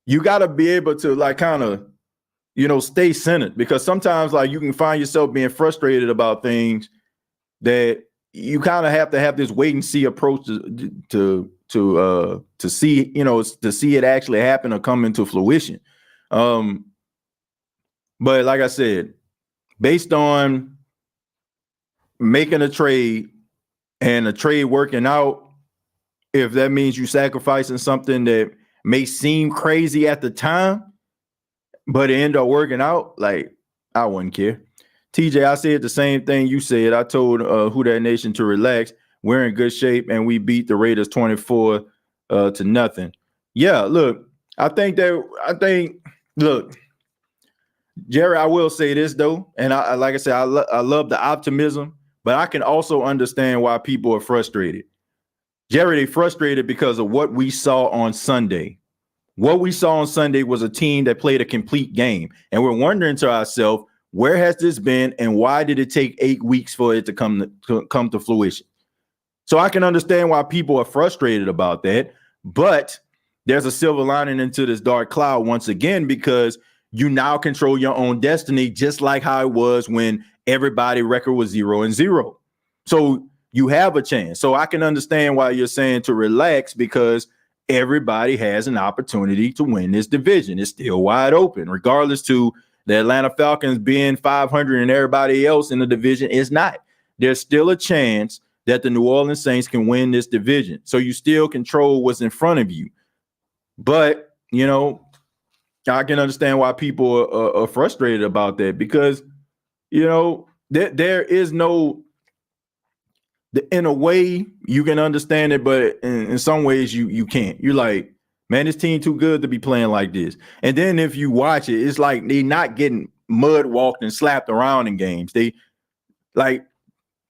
you got to be able to like kind of, stay centered, because sometimes like you can find yourself being frustrated about things that you kind of have to have this wait and see approach to see, to see it actually happen or come into fruition. But like I said, based on making a trade and a trade working out, if that means you sacrificing something that may seem crazy at the time, but it ended up working out, like, I wouldn't care. TJ, I said the same thing you said. I told Who Dat Nation to relax. We're in good shape, and we beat the Raiders 24-0. Yeah, look, look, Jerry, I will say this, though, and like I said, I love the optimism, but I can also understand why people are frustrated. Jerry, they frustrated because of what we saw on Sunday. What we saw on Sunday was a team that played a complete game, and we're wondering to ourselves, where has this been, and why did it take 8 weeks for it to come to fruition? So I can understand why people are frustrated about that, but there's a silver lining into this dark cloud once again, because you now control your own destiny, just like how it was when everybody record was 0-0. So you have a chance. So I can understand why you're saying to relax, because everybody has an opportunity to win this division. It's still wide open, regardless to the Atlanta Falcons being 500 and everybody else in the division is not. There's still a chance that the New Orleans Saints can win this division. So you still control what's in front of you. But, I can understand why people are frustrated about that, because, there is no, in a way you can understand it, but in some ways you can't. You're like, man, this team too good to be playing like this. And then if you watch it, it's like they're not getting mud walked and slapped around in games. They, like,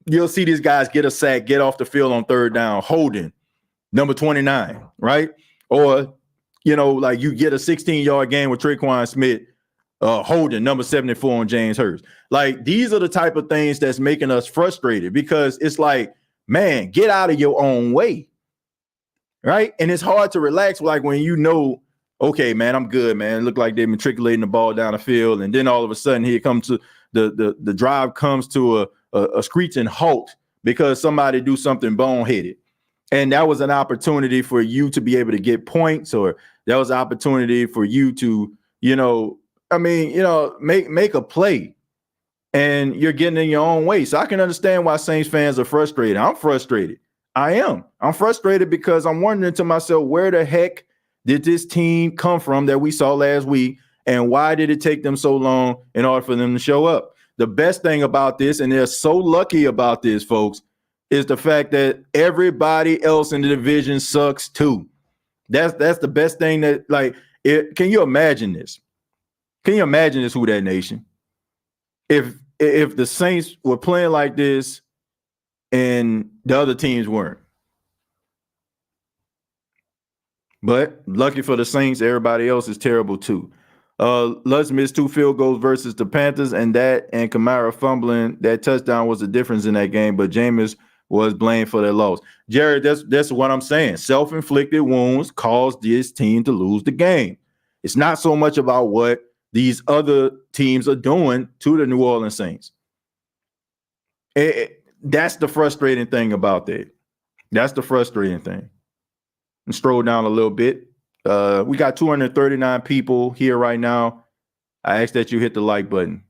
you'll see these guys get a sack, get off the field on third down, holding number 29, right? Or, like you get a 16-yard game with Traquan Smith, holding number 74 on James Hurst. Like, these are the type of things that's making us frustrated, because it's like, man, get out of your own way. Right. And it's hard to relax, like when okay, man, I'm good, man. It looked like they're matriculating the ball down the field. And then all of a sudden here comes to the drive comes to a screeching halt because somebody do something boneheaded. And that was an opportunity for you to be able to get points, or that was an opportunity for you to, make a play. And you're getting in your own way. So I can understand why Saints fans are frustrated. I'm frustrated. I am. I'm frustrated because I'm wondering to myself, where the heck did this team come from that we saw last week? And why did it take them so long in order for them to show up? The best thing about this, and they're so lucky about this, folks, is the fact that everybody else in the division sucks too. That's the best thing that, like, can you imagine this? Can you imagine this, Who Dat Nation? If the Saints were playing like this and the other teams weren't. But lucky for the Saints, everybody else is terrible too. Lutz missed 2 field goals versus the Panthers, and Kamara fumbling that touchdown was the difference in that game, but Jameis was blamed for their loss. Jared, that's what I'm saying. Self-inflicted wounds caused this team to lose the game. It's not so much about what these other teams are doing to the New Orleans Saints. That's the frustrating thing about that. That's the frustrating thing. And scroll down a little bit. We got 239 people here right now. I ask that you hit the like button.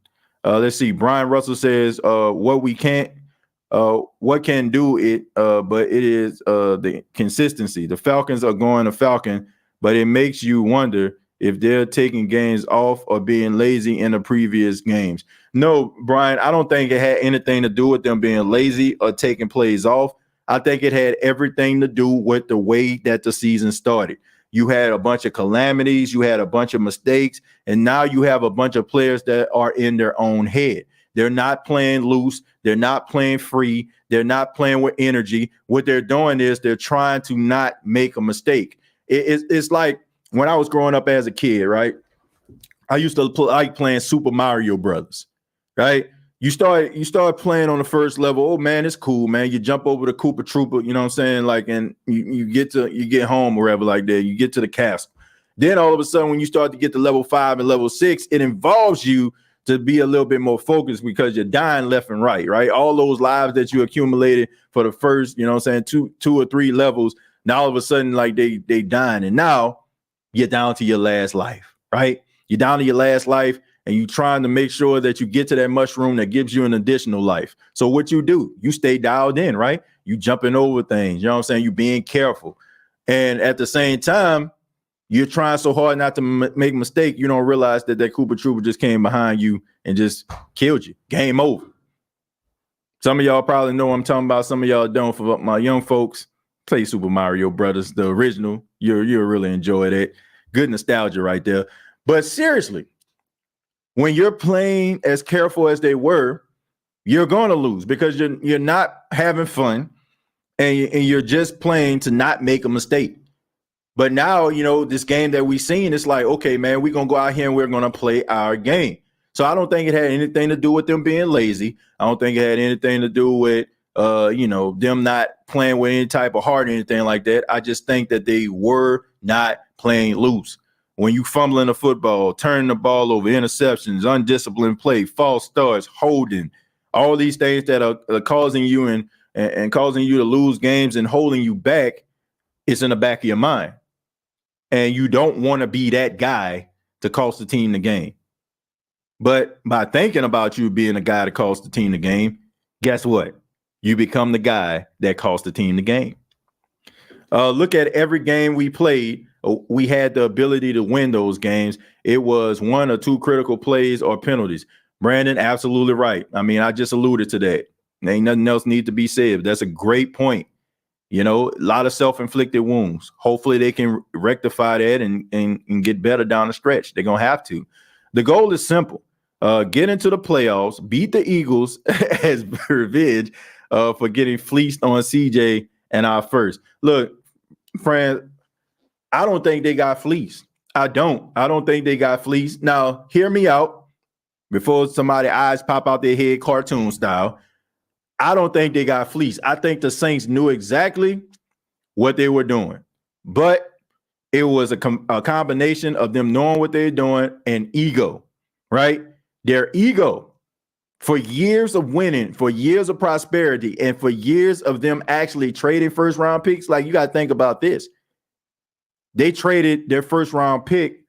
Let's see. Brian Russell says, what can do it, but it is the consistency. The Falcons are going to Falcon, but it makes you wonder if they're taking games off or being lazy in the previous games. No, Brian, I don't think it had anything to do with them being lazy or taking plays off. I think it had everything to do with the way that the season started. You had a bunch of calamities, you had a bunch of mistakes, and now you have a bunch of players that are in their own head. They're not playing loose. They're not playing free. They're not playing with energy. What they're doing is they're trying to not make a mistake. It's like when I was growing up as a kid, right? I used to like playing Super Mario Brothers, right? You start playing on the first level. Oh man, it's cool, man. You jump over the Koopa Troopa, you know what I'm saying? Like, and you get home or whatever like that. You get to the castle. Then all of a sudden, when you start to get to level 5 and level 6, it involves you to be a little bit more focused because you're dying left and right? All those lives that you accumulated for the first, you know what I'm saying, two or three levels. Now all of a sudden, like they dying, and now you're down to your last life, right? You're down to your last life. And you're trying to make sure that you get to that mushroom that gives you an additional life. So what you do, you stay dialed in, right? You jumping over things, you know what I'm saying? You being careful. And at the same time, you're trying so hard not to make a mistake, you don't realize that Koopa Troopa just came behind you and just killed you. Game over. Some of y'all probably know what I'm talking about. Some of y'all don't. For my young folks, play Super Mario Brothers, the original. You'll really enjoy that. Good nostalgia right there. But seriously, when you're playing as careful as they were, you're going to lose because you're not having fun and you're just playing to not make a mistake. But now, you know, this game that we've seen, it's like, okay, man, we're going to go out here and we're going to play our game. So I don't think it had anything to do with them being lazy. I don't think it had anything to do with, them not playing with any type of heart or anything like that. I just think that they were not playing loose. When you fumbling the football, turning the ball over, interceptions, undisciplined play, false starts, holding, all these things that are causing you and causing you to lose games and holding you back, it's in the back of your mind. And you don't want to be that guy to cost the team the game. But by thinking about you being a guy that cost the team the game, guess what? You become the guy that cost the team the game. Look at every game we played. We had the ability to win those games. It was 1 or 2 critical plays or penalties. Brandon, absolutely right. I mean, I just alluded to that. Ain't nothing else need to be said. That's a great point. You know, a lot of self-inflicted wounds. Hopefully they can rectify that and get better down the stretch. They're going to have to. The goal is simple. Get into the playoffs, beat the Eagles as revenge for getting fleeced on CJ and our first. Look, friend, I don't think they got fleeced. I don't think they got fleeced. Now, hear me out before somebody's eyes pop out their head cartoon style. I don't think they got fleeced. I think the Saints knew exactly what they were doing, but it was a combination of them knowing what they're doing and ego, right? Their ego. For years of winning, for years of prosperity, and for years of them actually trading first-round picks, like you got to think about this. They traded their first-round pick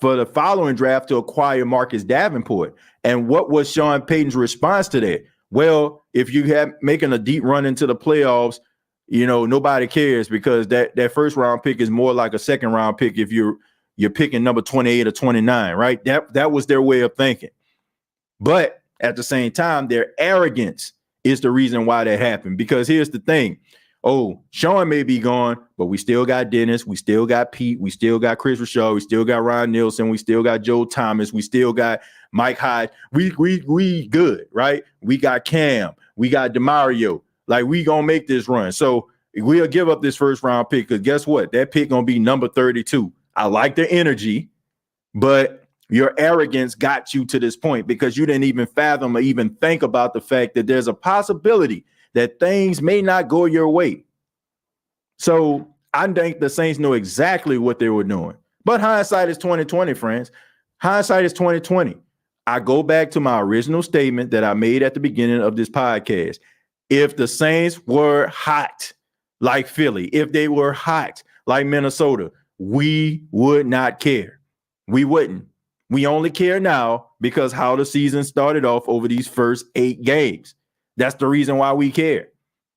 for the following draft to acquire Marcus Davenport. And what was Sean Payton's response to that? Well, if you have making a deep run into the playoffs, you know, nobody cares because that first-round pick is more like a second-round pick if you're picking number 28 or 29, right? That was their way of thinking. But at the same time, their arrogance is the reason why that happened. Because here's the thing. Oh, Sean may be gone, but we still got Dennis. We still got Pete. We still got Chris Rashaw. We still got Ryan Nielsen. We still got Joe Thomas. We still got Mike Hyde. We good, right? We got Cam. We got DeMario. Like, we going to make this run. So we'll give up this first round pick because guess what? That pick going to be number 32. I like the energy, but your arrogance got you to this point because you didn't even fathom or even think about the fact that there's a possibility that things may not go your way. So I think the Saints know exactly what they were doing. But hindsight is 2020, friends. Hindsight is 2020. I go back to my original statement that I made at the beginning of this podcast. If the Saints were hot like Philly, if they were hot like Minnesota, we would not care. We wouldn't. We only care now because how the season started off over these first 8 games. That's the reason why we care.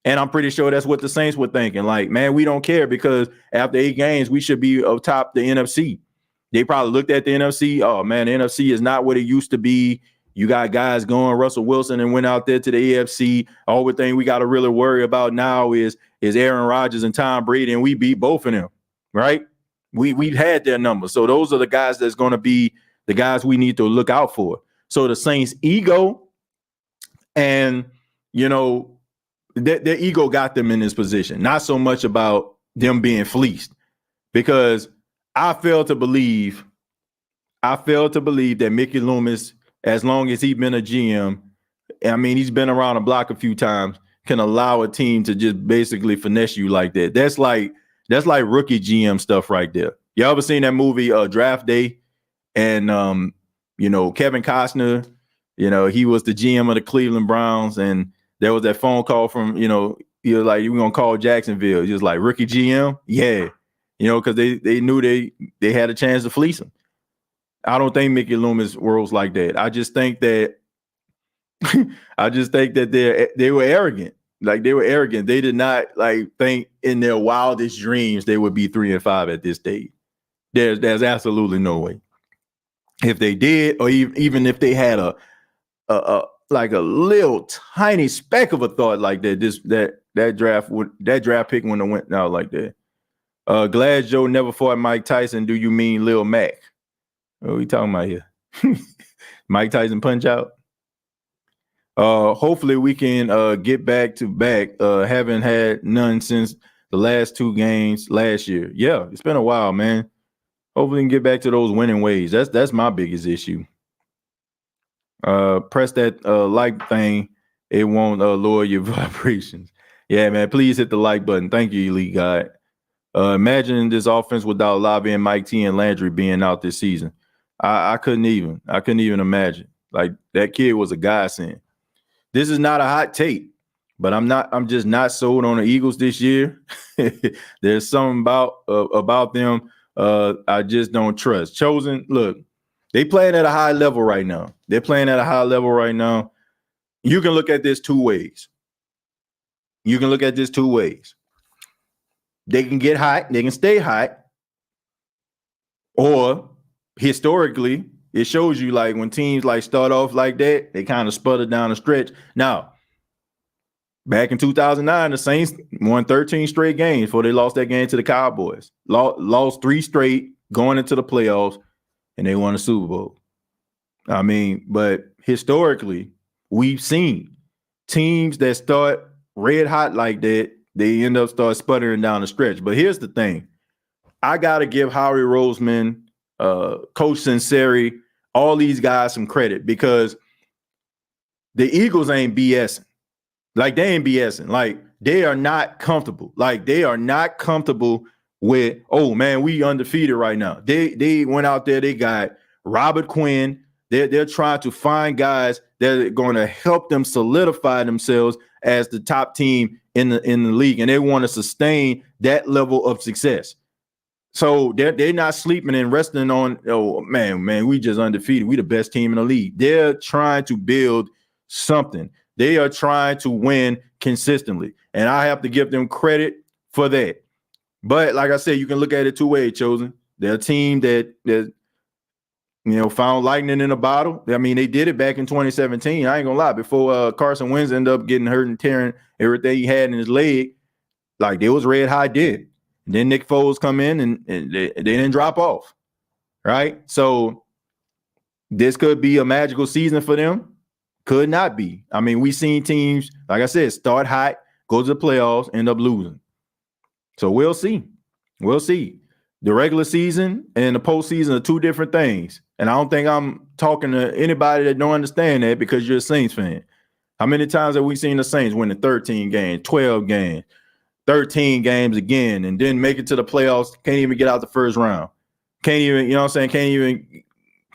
And I'm pretty sure that's what the Saints were thinking. Like, man, we don't care because after 8 games, we should be atop the NFC. They probably looked at the NFC. Oh, man, the NFC is not what it used to be. You got guys going, Russell Wilson, and went out there to the AFC. All the thing we got to really worry about now is Aaron Rodgers and Tom Brady, and we beat both of them, right? We've had their numbers. So those are the guys that's going to be the guys we need to look out for. So the Saints' ego and, you know, their ego got them in this position. Not so much about them being fleeced, because I fail to believe that Mickey Loomis, as long as he's been a GM, I mean, he's been around the block a few times, can allow a team to just basically finesse you like that. That's like rookie GM stuff right there. You ever seen that movie Draft Day? And you know, Kevin Costner, you know, he was the GM of the Cleveland Browns, and there was that phone call from, you know, he was like, "You're gonna call Jacksonville." He was like, "Rookie GM, yeah," you know, because they knew they had a chance to fleece him. I don't think Mickey Loomis works like that. I just think that they were arrogant. Like, they were arrogant. They did not like think in their wildest dreams they would be 3-5 at this stage. There's absolutely no way. If they did, or even if they had a like a little tiny speck of a thought like that, that draft pick wouldn't have went out like that. Glad Joe never fought Mike Tyson. Do you mean Lil Mac? What are we talking about here? Mike Tyson punch out. Hopefully we can get back to back. Haven't had none since the last 2 games last year. Yeah, it's been a while, man. Hopefully we can get back to those winning ways. That's my biggest issue. Press that like thing. It won't lower your vibrations. Yeah, man. Please hit the like button. Thank you, Elite God. Imagine this offense without Lavi and Mike T and Landry being out this season. I couldn't even imagine. Like, that kid was a godsend. This is not a hot take, but I'm just not sold on the Eagles this year. There's something about them I just don't trust. Chosen, look, they playing at a high level right now. You can look at this two ways. They can get hot, they can stay hot, or historically, it shows you, like, when teams like start off like that, they kind of sputter down the stretch. Now, back in 2009, the Saints won 13 straight games before they lost that game to the Cowboys. Lost 3 straight going into the playoffs, and they won a Super Bowl. I mean, but historically, we've seen teams that start red hot like that, they end up start sputtering down the stretch. But here's the thing. I got to give Howie Roseman, Coach Sinceri, all these guys some credit, because the Eagles ain't BSing. Like, they ain't BSing. Like, they are not comfortable. Like, they are not comfortable with, oh, man, we undefeated right now. They went out there, they got Robert Quinn. They're trying to find guys that are going to help them solidify themselves as the top team in the league, and they want to sustain that level of success. So they're not sleeping and resting on, oh, man, we just undefeated. We the best team in the league. They're trying to build something. They are trying to win consistently, and I have to give them credit for that. But like I said, you can look at it two ways, Chosen. They're a team that found lightning in a bottle. I mean, they did it back in 2017. I ain't gonna lie. Before Carson Wentz ended up getting hurt and tearing everything he had in his leg, like, they was red hot did. And then Nick Foles come in and they didn't drop off, right? So this could be a magical season for them. Could not be. I mean, we've seen teams, like I said, start hot, go to the playoffs, end up losing. So we'll see. We'll see. The regular season and the postseason are 2 different things. And I don't think I'm talking to anybody that don't understand that, because you're a Saints fan. How many times have we seen the Saints winning 13 games, 12 games, 13 games again, and then make it to the playoffs, can't even get out the first round? Can't even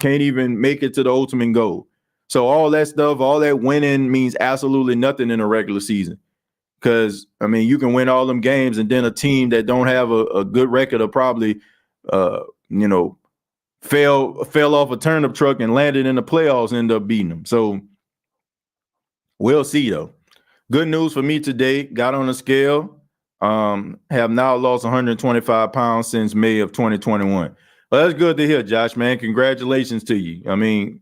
can't even make it to the ultimate goal. So all that stuff, all that winning means absolutely nothing in a regular season. Because, I mean, you can win all them games, and then a team that don't have a good record will probably, you know, fell off a turnip truck and landed in the playoffs, end up beating them. So we'll see, though. Good news for me today. Got on a scale. Have now lost 125 pounds since May of 2021. Well, that's good to hear, Josh, man. Congratulations to you. I mean,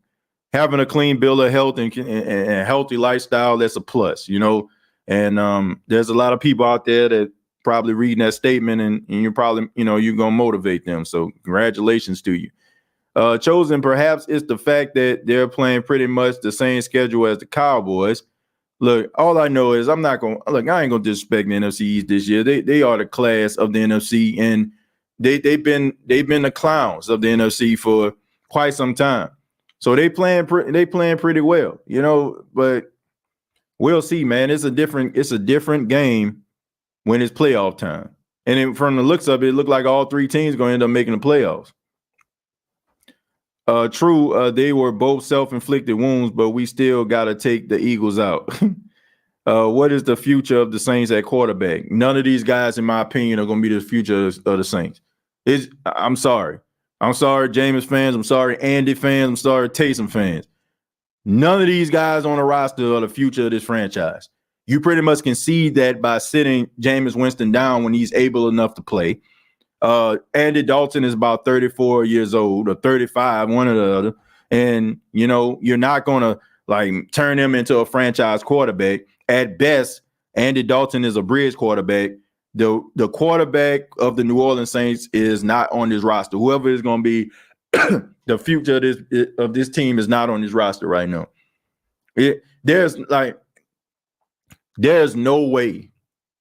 having a clean bill of health and healthy lifestyle, that's a plus, you know. And there's a lot of people out there that probably reading that statement, and you're probably, you know, you're going to motivate them. So congratulations to you. Chosen, perhaps it's the fact that they're playing pretty much the same schedule as the Cowboys. Look, all I know is I ain't gonna disrespect the NFC East this year. They are the class of the NFC, and they've been the clowns of the NFC for quite some time. So they playing pretty well, you know. But we'll see, man. It's a different game when it's playoff time. And then from the looks of it, it looked like all three teams going to end up making the playoffs. True, they were both self-inflicted wounds, but we still got to take the Eagles out. What is the future of the Saints at quarterback? None of these guys, in my opinion, are going to be the future of the Saints. I'm sorry. I'm sorry, Jameis fans. I'm sorry, Andy fans. I'm sorry, Taysom fans. None of these guys on the roster are the future of this franchise. You pretty much concede that by sitting Jameis Winston down when he's able enough to play. Andy Dalton is about 34 years old or 35, one or the other. And, you know, you're not going to like turn him into a franchise quarterback. At best, Andy Dalton is a bridge quarterback. The quarterback of the New Orleans Saints is not on this roster. Whoever is going to be the future of this team is not on this roster right now. There's no way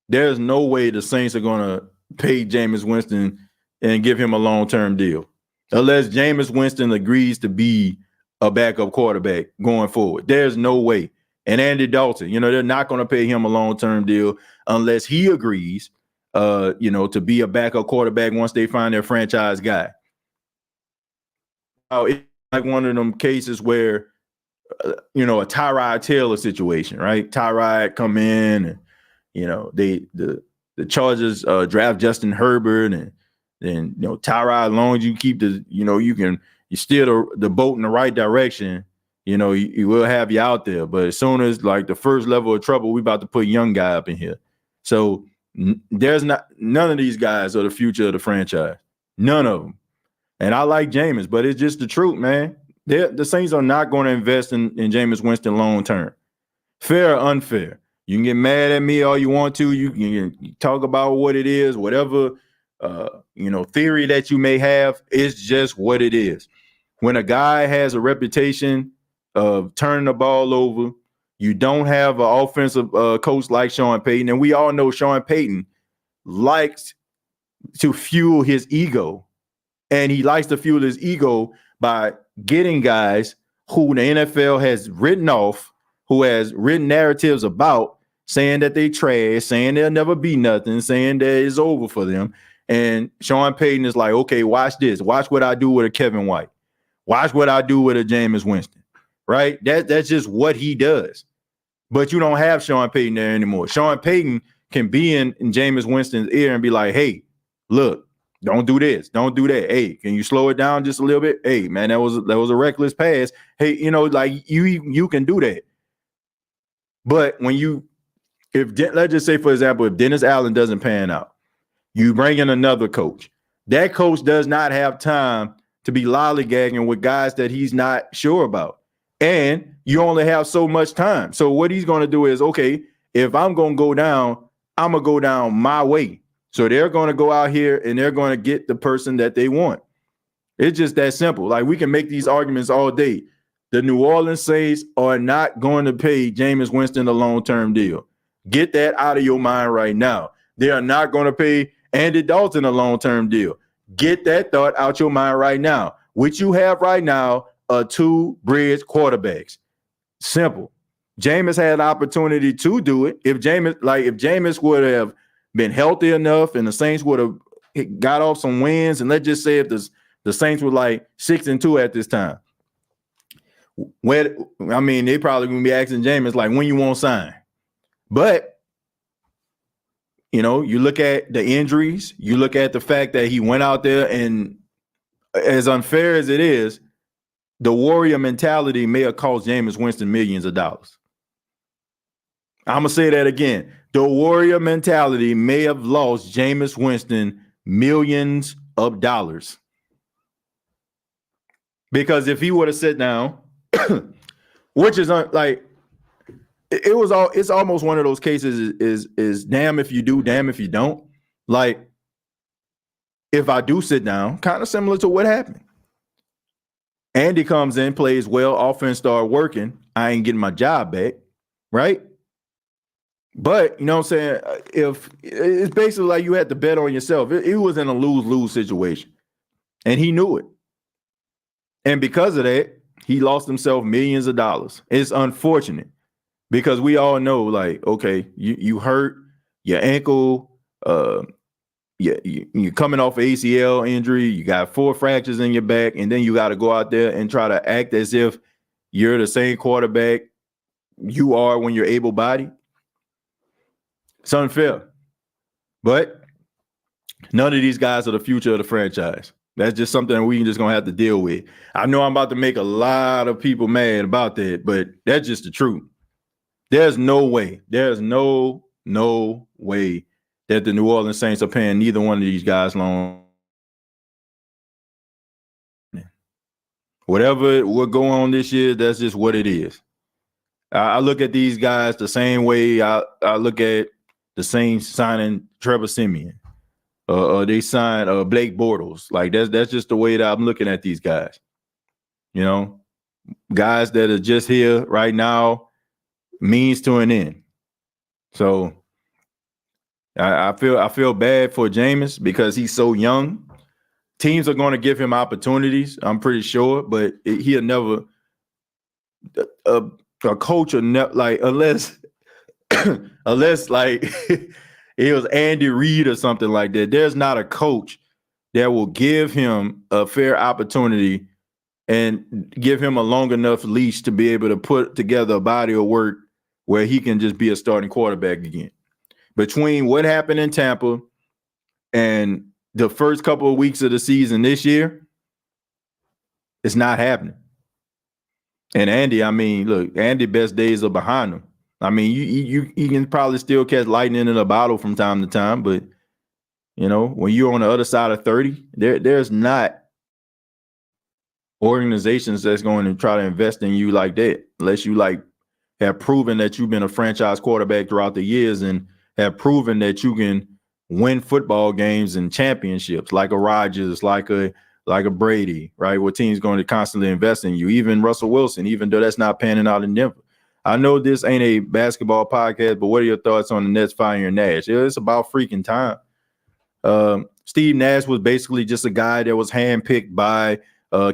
the Saints are going to pay Jameis Winston and give him a long-term deal unless Jameis Winston agrees to be a backup quarterback going forward. There's no way. And Andy Dalton, you know, they're not going to pay him a long-term deal unless he agrees, you know, to be a backup quarterback once they find their franchise guy. It's like one of them cases where, you know, a Tyrod Taylor situation, right? Tyrod come in and, you know, the Chargers draft Justin Herbert, and then, you know, Tyrod, as long as you keep you steer the boat in the right direction, you know, you will have you out there. But as soon as like the first level of trouble, we about to put young guy up in here. So none of these guys are the future of the franchise. None of them. And I like Jameis, but it's just the truth, man. The Saints are not going to invest in Jameis Winston long term. Fair or unfair. You can get mad at me all you want to. You can talk about what it is, whatever you know, theory that you may have. It's just what it is. When a guy has a reputation of turning the ball over, you don't have an offensive coach like Sean Payton, and we all know Sean Payton likes to fuel his ego, and he likes to fuel his ego by getting guys who the NFL has written off, who has written narratives about, saying that they trash, saying they'll never be nothing, saying that it's over for them. And Sean Payton is like, okay, watch this. Watch what I do with a Kevin White. Watch what I do with a Jameis Winston, right? That's just what he does. But you don't have Sean Payton there anymore. Sean Payton can be in Jameis Winston's ear and be like, hey, look, don't do this. Don't do that. Hey, can you slow it down just a little bit? Hey, man, that was a reckless pass. Hey, you know, like you can do that. But let's just say, for example, if Dennis Allen doesn't pan out, you bring in another coach. That coach does not have time to be lollygagging with guys that he's not sure about. And you only have so much time. So what he's going to do is, okay, if I'm going to go down, I'm going to go down my way. So they're going to go out here and they're going to get the person that they want. It's just that simple. Like, we can make these arguments all day. The New Orleans Saints are not going to pay Jameis Winston a long-term deal. Get that out of your mind right now. They are not going to pay Andy Dalton a long-term deal. Get that thought out your mind right now. What you have right now are two bridge quarterbacks. Simple. Jameis had an opportunity to do it. If Jameis would have been healthy enough and the Saints would have got off some wins, and let's just say if the Saints were like 6-2 at this time, They probably gonna be asking Jameis like, when you won't sign. But you look at the injuries, you look at the fact that he went out there, and as unfair as it is, the warrior mentality may have cost Jameis Winston millions of dollars. I'm gonna say that again. The warrior mentality may have lost Jameis Winston millions of dollars. Because if he would have sat down, which is it's almost one of those cases is damn if you do, damn if you don't. Like, if I do sit down, kind of similar to what happened. Andy comes in, plays well, offense start working. I ain't getting my job back, right? But, you know what I'm saying? If it's basically like you had to bet on yourself. It was in a lose-lose situation, and he knew it. And because of that, he lost himself millions of dollars. It's unfortunate because we all know, like, okay, you hurt your ankle, you're coming off an ACL injury, you got 4 fractures in your back, and then you got to go out there and try to act as if you're the same quarterback you are when you're able-bodied. It's unfair. But none of these guys are the future of the franchise. That's just something we just going to have to deal with. I know I'm about to make a lot of people mad about that, but that's just the truth. There's no way that the New Orleans Saints are paying neither one of these guys long. Whatever will go on this year, that's just what it is. I look at these guys the same way I look at the Saints signing Trevor Siemian. They signed Blake Bortles. Like, that's just the way that I'm looking at these guys. Guys that are just here right now, means to an end. So I feel bad for Jameis because he's so young. Teams are going to give him opportunities, I'm pretty sure, but he'll never a coach or like unless like it was Andy Reid or something like that. There's not a coach that will give him a fair opportunity and give him a long enough leash to be able to put together a body of work where he can just be a starting quarterback again. Between what happened in Tampa and the first couple of weeks of the season this year, it's not happening. And Andy, Andy best days are behind him. You can probably still catch lightning in a bottle from time to time, but when you're on the other side of 30, there's not organizations that's going to try to invest in you like that, unless you have proven that you've been a franchise quarterback throughout the years and have proven that you can win football games and championships, like a Rodgers, like a Brady, right? Where teams going to constantly invest in you. Even Russell Wilson, even though that's not panning out in Denver. I know this ain't a basketball podcast, but what are your thoughts on the Nets firing Nash? It's about freaking time. Steve Nash was basically just a guy that was handpicked by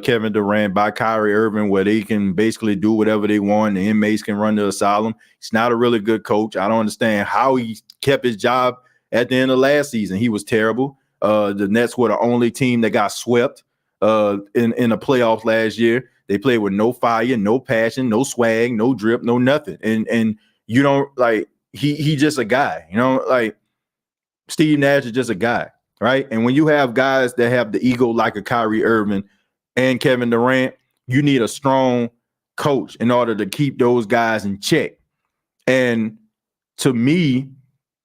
Kevin Durant, by Kyrie Irving, where they can basically do whatever they want. The inmates can run the asylum. He's not a really good coach. I don't understand how he kept his job at the end of last season. He was terrible. The Nets were the only team that got swept in the playoffs last year. They played with no fire, no passion, no swag, no drip, no nothing. And you don't he just a guy, Steve Nash is just a guy, right? And when you have guys that have the ego like a Kyrie Irving and Kevin Durant, you need a strong coach in order to keep those guys in check. And to me,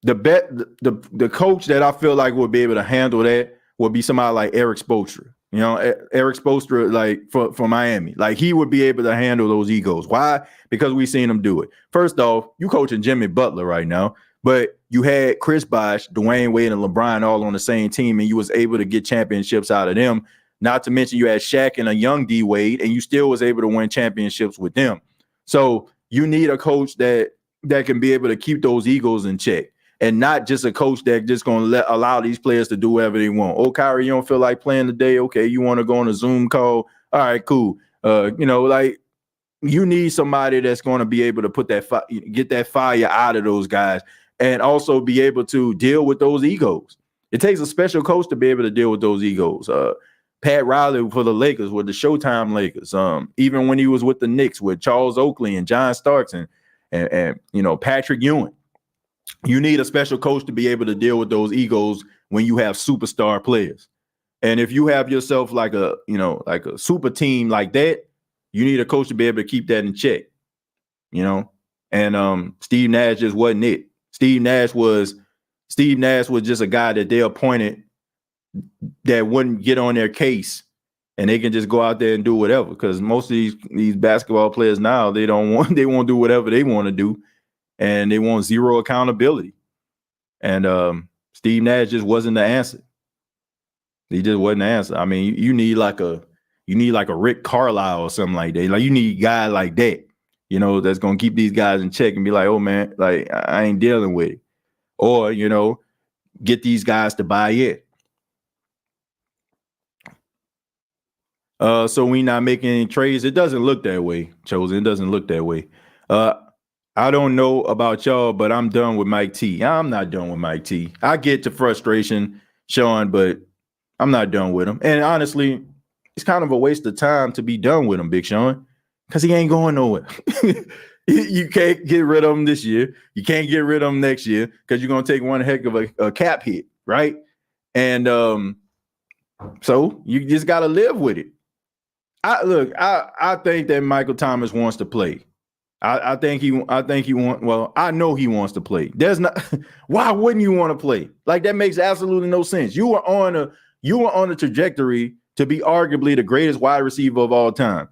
the coach that I feel like would be able to handle that would be somebody like Eric Spoelstra. Eric Spoelstra, for Miami, he would be able to handle those egos. Why? Because we've seen him do it. First off, you coaching Jimmy Butler right now, but you had Chris Bosh, Dwayne Wade, and LeBron all on the same team, and you was able to get championships out of them. Not to mention you had Shaq and a young D Wade, and you still was able to win championships with them. So you need a coach that can be able to keep those egos in check. And not just a coach that just going to allow these players to do whatever they want. Oh, Kyrie, you don't feel like playing today? Okay, you want to go on a Zoom call? All right, cool. You need somebody that's going to be able to put get that fire out of those guys and also be able to deal with those egos. It takes a special coach to be able to deal with those egos. Pat Riley for the Lakers with the Showtime Lakers. Even when he was with the Knicks with Charles Oakley and John Starks and Patrick Ewing. You need a special coach to be able to deal with those egos when you have superstar players. And if you have yourself like a super team like that, you need a coach to be able to keep that in check. And Steve Nash just wasn't it. Steve Nash was just a guy that they appointed that wouldn't get on their case, and they can just go out there and do whatever. Because most of these basketball players now, they won't do whatever they want to do, and they want zero accountability. And Steve Nash just wasn't the answer. He just wasn't the answer. I mean, you need like a Rick Carlisle or something like that. Like you need a guy like that, that's gonna keep these guys in check and be like, oh man, like I ain't dealing with it. Or, get these guys to buy it. So we not making any trades. It doesn't look that way, Chosen. It doesn't look that way. I don't know about y'all, but I'm done with Mike T. I'm not done with Mike T. I get the frustration, Sean, but I'm not done with him. And honestly, it's kind of a waste of time to be done with him, Big Sean, because he ain't going nowhere. You can't get rid of him this year. You can't get rid of him next year because you're going to take one heck of a cap hit, right? And so you just got to live with it. I think that Michael Thomas wants to play. I think he wants. Well, I know he wants to play. There's not. Why wouldn't you want to play? Like that makes absolutely no sense. You were on a trajectory to be arguably the greatest wide receiver of all time,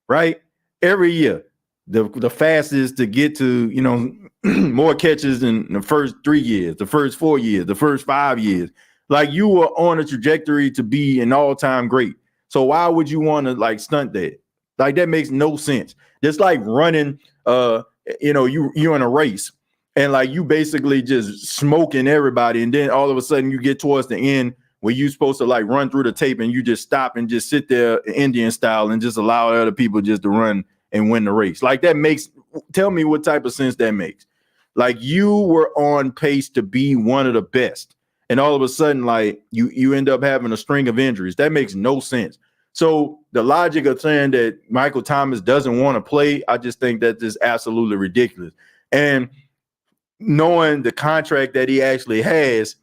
right? Every year, the fastest to get to more catches in the first 3 years, the first 4 years, the first 5 years. Like you were on a trajectory to be an all-time great. So why would you want to like stunt that? Like that makes no sense. Just like running, you're in a race and like you basically just smoking everybody, and then all of a sudden you get towards the end where you're supposed to like run through the tape and you just stop and just sit there Indian style and just allow other people just to run and win the race. Like tell me what type of sense that makes. Like you were on pace to be one of the best. And all of a sudden, like you end up having a string of injuries. That makes no sense. So the logic of saying that Michael Thomas doesn't want to play, I just think that's just absolutely ridiculous. And knowing the contract that he actually has,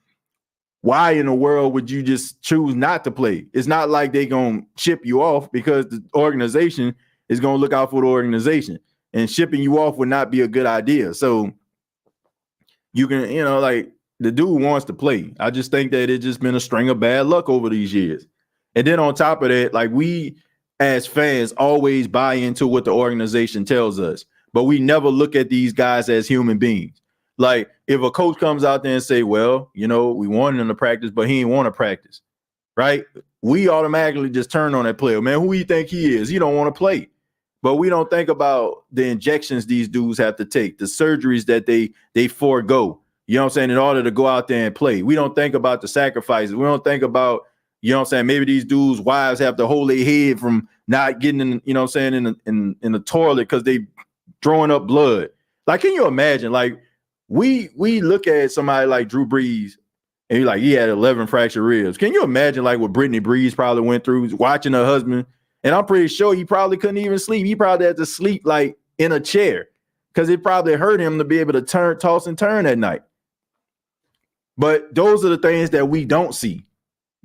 why in the world would you just choose not to play? It's not like they're going to ship you off, because the organization is going to look out for the organization, and shipping you off would not be a good idea. So you can, like the dude wants to play. I just think that it's just been a string of bad luck over these years. And then on top of that, like we as fans always buy into what the organization tells us, but we never look at these guys as human beings. Like if a coach comes out there and say, well, we wanted him to practice, but he didn't want to practice, right? We automatically just turn on that player. Man, who do you think he is? He don't want to play. But we don't think about the injections these dudes have to take, the surgeries that they forego, you know what I'm saying, in order to go out there and play. We don't think about the sacrifices. We don't think about, you know what I'm saying, maybe these dudes' wives have to hold their head from not getting in, you know what I'm saying, in the toilet because they throwing up blood. Like, can you imagine? Like, we look at somebody like Drew Brees and you're like, he had 11 fractured ribs. Can you imagine like what Brittany Brees probably went through watching her husband? And I'm pretty sure he probably couldn't even sleep. He probably had to sleep like in a chair because it probably hurt him to be able to toss and turn at night. But those are the things that we don't see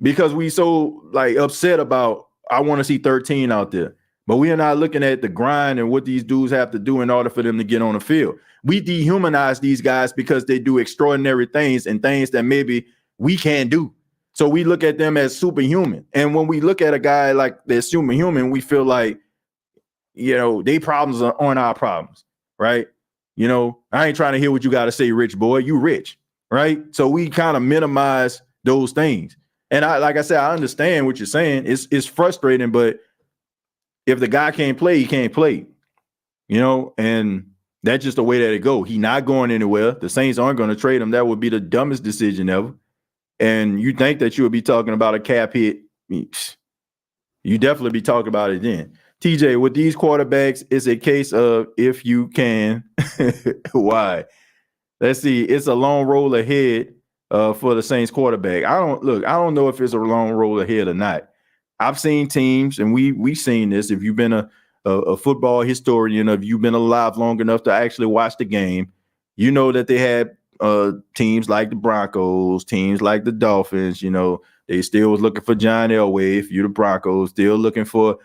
because we so like upset about, I want to see 13 out there. But we are not looking at the grind and what these dudes have to do in order for them to get on the field. We dehumanize these guys because they do extraordinary things and things that maybe we can't do. So we look at them as superhuman. And when we look at a guy like that's superhuman, we feel like, they problems aren't our problems, right? I ain't trying to hear what you got to say, rich boy. You rich, right? So we kind of minimize those things. And like I said, I understand what you're saying. It's frustrating, but if the guy can't play, he can't play, and that's just the way that it go. He not going anywhere. The Saints aren't going to trade him. That would be the dumbest decision ever. And you think that you would be talking about a cap hit. You definitely be talking about it then. TJ, with these quarterbacks, it's a case of if you can, why? Let's see. It's a long roll ahead for the Saints quarterback. I don't know if it's a long roll ahead or not. I've seen teams, and we've seen this. If you've been a football historian, if you've been alive long enough to actually watch the game, you know that they had teams like the Broncos, teams like the Dolphins. You know, they still was looking for John Elway if you're the Broncos, still looking for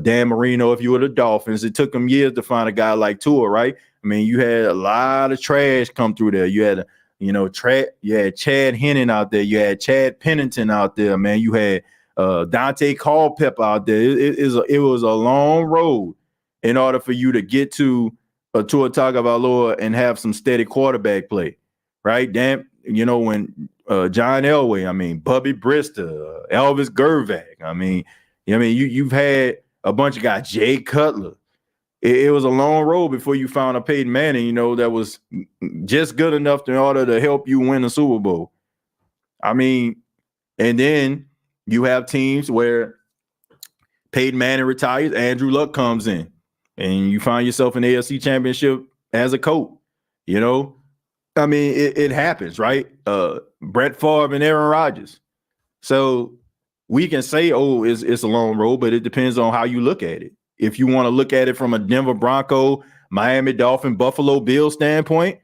Dan Marino if you were the Dolphins. It took them years to find a guy like Tua, right? I mean, you had a lot of trash come through there. You had, you had Chad Henning out there. You had Chad Pennington out there, man. You had Dante Culpepper out there. It was a long road in order for you to get to Tua Tagovailoa and have some steady quarterback play, right? Damn, when John Elway, I mean, Bubby Brister, Elvis Gervach, you've had a bunch of guys, Jay Cutler. It was a long road before you found a Peyton Manning, that was just good enough in order to help you win the Super Bowl. I mean, and then you have teams where Peyton Manning retires, Andrew Luck comes in, and you find yourself in the AFC Championship as a coach. I mean, it happens, right? Brett Favre and Aaron Rodgers. So we can say, it's a long road, but it depends on how you look at it. If you want to look at it from a Denver Bronco, Miami Dolphin, Buffalo Bills standpoint,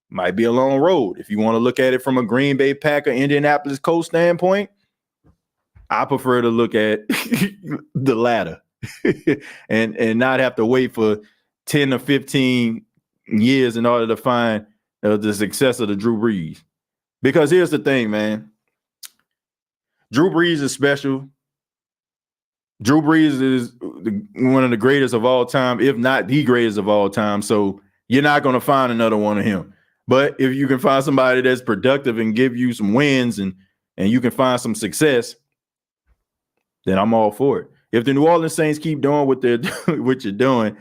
might be a long road. If you want to look at it from a Green Bay Packer, Indianapolis Colts standpoint, I prefer to look at the latter and not have to wait for 10 or 15 years in order to find the success of the Drew Brees. Because here's the thing, man. Drew Brees is special. Drew Brees is one of the greatest of all time, if not the greatest of all time. So you're not going to find another one of him. But if you can find somebody that's productive and give you some wins and you can find some success, then I'm all for it. If the New Orleans Saints keep doing what you're doing,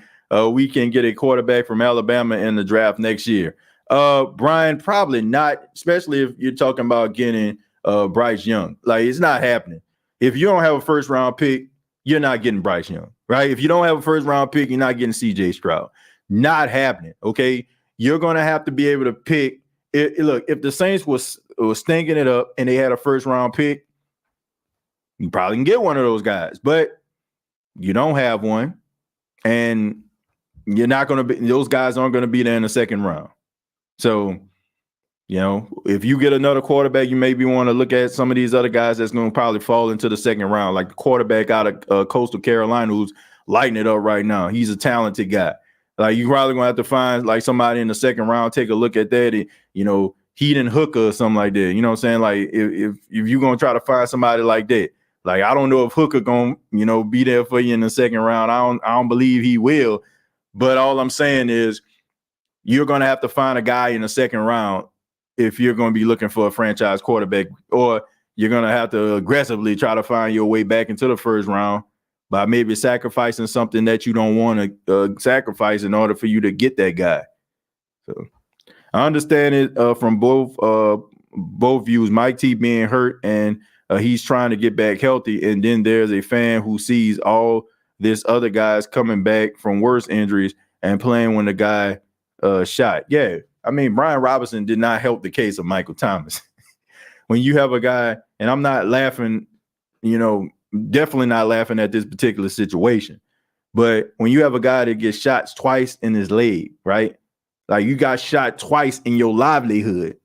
we can get a quarterback from Alabama in the draft next year. Brian, probably not, especially if you're talking about getting Bryce Young. Like, it's not happening. If you don't have a first round pick, you're not getting Bryce Young, right? If you don't have a first round pick, you're not getting CJ Stroud. Not happening. Okay. You're going to have to be able to pick. Look, if the Saints was stinking it up and they had a first round pick, you probably can get one of those guys, but you don't have one, and you're not going to be, those guys aren't going to be there in the second round. So, if you get another quarterback, you maybe want to look at some of these other guys that's going to probably fall into the second round, like the quarterback out of Coastal Carolina who's lighting it up right now. He's a talented guy. Like, you're probably going to have to find like somebody in the second round, take a look at that, and, Heaton Hooker or something like that. You know what I'm saying? Like, if you're going to try to find somebody like that, like, I don't know if Hooker going to, be there for you in the second round. I don't believe he will. But all I'm saying is you're going to have to find a guy in the second round if you're going to be looking for a franchise quarterback, or you're going to have to aggressively try to find your way back into the first round by maybe sacrificing something that you don't want to sacrifice in order for you to get that guy. So I understand it from both views. Mike T being hurt and he's trying to get back healthy, and then there's a fan who sees all this other guys coming back from worse injuries and playing when the guy shot. Yeah, I mean, Brian Robinson did not help the case of Michael Thomas. When you have a guy, and I'm not laughing, definitely not laughing at this particular situation, but when you have a guy that gets shots twice in his leg, right? Like, you got shot twice in your livelihood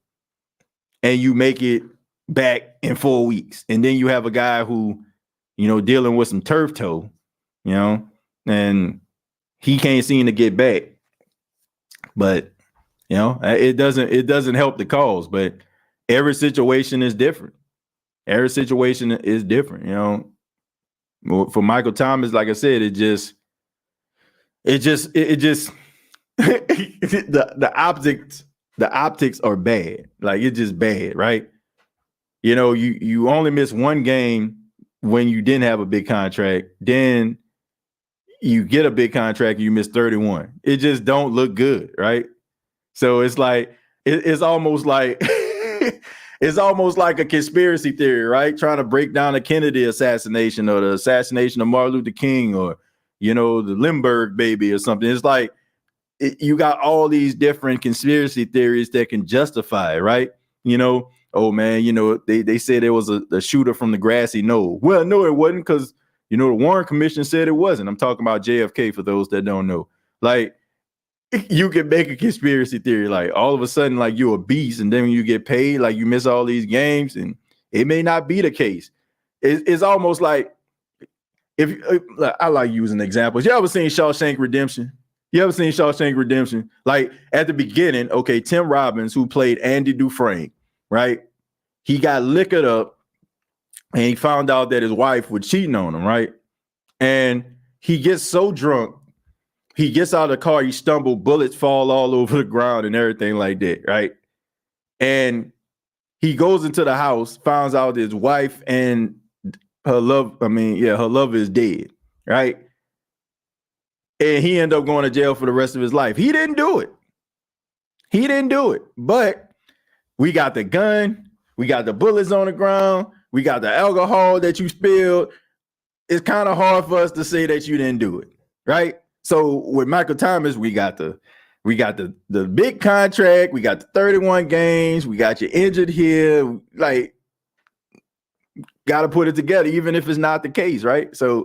and you make it back in 4 weeks. And then you have a guy who, dealing with some turf toe, and he can't seem to get back. But, it doesn't help the cause, but every situation is different. Every situation is different, For Michael Thomas, like I said, the optics are bad. Like, it's just bad, right? You only miss one game when you didn't have a big contract. Then you get a big contract and you miss 31. It just don't look good, right? So it's like it's almost like it's almost like a conspiracy theory, right? Trying to break down the Kennedy assassination or the assassination of Martin Luther King, or the Lindbergh baby or something. It's like you got all these different conspiracy theories that can justify it, right? oh man, they said it was a shooter from the grassy knoll. Well, no, it wasn't, because the Warren Commission said it wasn't. I'm talking about JFK for those that don't know. Like, you can make a conspiracy theory, like all of a sudden, like you're a beast, and then when you get paid, like you miss all these games, and it may not be the case. It's almost like, I like using examples. You ever seen Shawshank Redemption? Like at the beginning, okay, Tim Robbins, who played Andy Dufresne, right? He got liquored up, and he found out that his wife was cheating on him, right? And he gets so drunk, he gets out of the car, he stumbled, bullets fall all over the ground and everything like that, right? And he goes into the house, finds out his wife and her lover is dead, right? And he ended up going to jail for the rest of his life. He didn't do it. But we got the gun, we got the bullets on the ground, we got the alcohol that you spilled. It's kind of hard for us to say that you didn't do it, right? So with Michael Thomas, we got the big contract, we got the 31 games, we got you injured here, like, got to put it together, even if it's not the case, right? So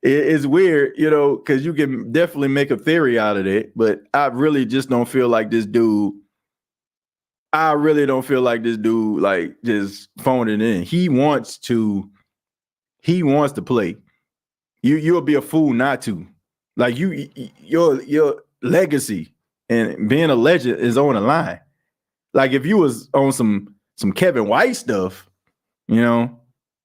it's weird, because you can definitely make a theory out of it, but I really just don't feel like this dude. Like just phoning it in. He wants to play. You'll be a fool not to. Like your legacy and being a legend is on the line. Like if you was on some Kevin White stuff, no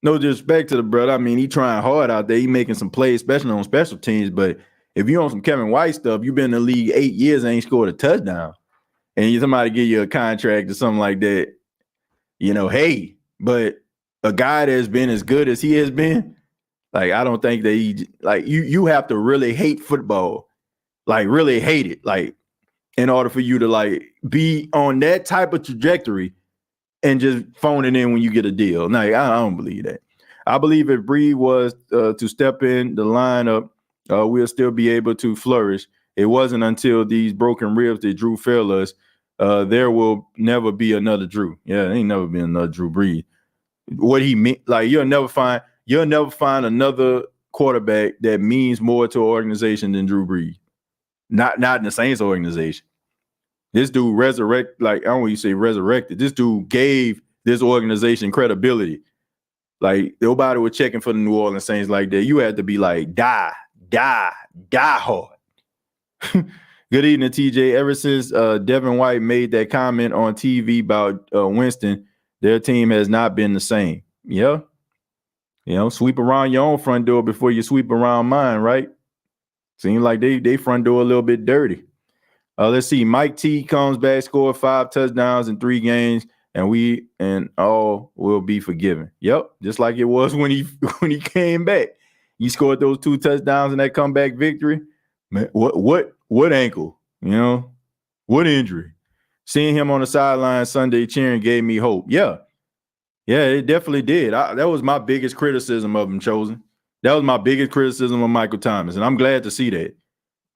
disrespect to the brother. I mean, he trying hard out there. He making some plays, especially on special teams. But if you on some Kevin White stuff, you've been in the league 8 years and ain't scored a touchdown, and somebody give you a contract or something like that, hey. But a guy that's been as good as he has been, like, I don't think that he, like, you have to really hate football, like really hate it, like, in order for you to like be on that type of trajectory and just phone it in when you get a deal. Like, I don't believe that. I believe if Breed was to step in the lineup, we'll still be able to flourish. It wasn't until these broken ribs that Drew failed us. There will never be another Drew. Yeah, there ain't never been another Drew Breed. What he mean, like, you'll never find another quarterback that means more to an organization than Drew Brees. Not in the Saints organization. This dude I don't want you to say resurrected. This dude gave this organization credibility. Like, nobody was checking for the New Orleans Saints like that. You had to be like, die hard. Good evening, TJ. Ever since Devin White made that comment on TV about Winston, their team has not been the same. Yeah. Sweep around your own front door before you sweep around mine, right? Seems like they front door a little bit dirty. Let's see. Mike T comes back, scored 5 touchdowns in 3 games, and all will be forgiven. Yep, just like it was when he came back. He scored those 2 touchdowns in that comeback victory. Man, what ankle? What injury? Seeing him on the sideline Sunday cheering gave me hope. Yeah, it definitely did. That was my biggest criticism of him, Chosen. That was my biggest criticism of Michael Thomas, and I'm glad to see that.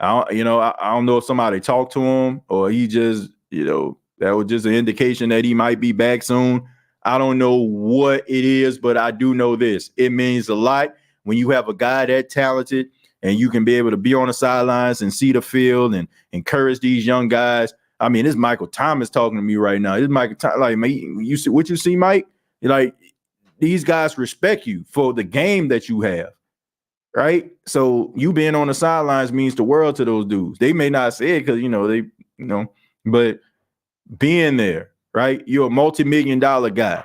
I don't know if somebody talked to him or he just, that was just an indication that he might be back soon. I don't know what it is, but I do know this. It means a lot when you have a guy that talented and you can be able to be on the sidelines and see the field and encourage these young guys. I mean, this Michael Thomas talking to me right now. This Michael Thomas, like, you see what you see, Mike? Like, these guys respect you for the game that you have. Right. So you being on the sidelines means the world to those dudes. They may not say it because, but being there, right? You're a multi-million-dollar guy.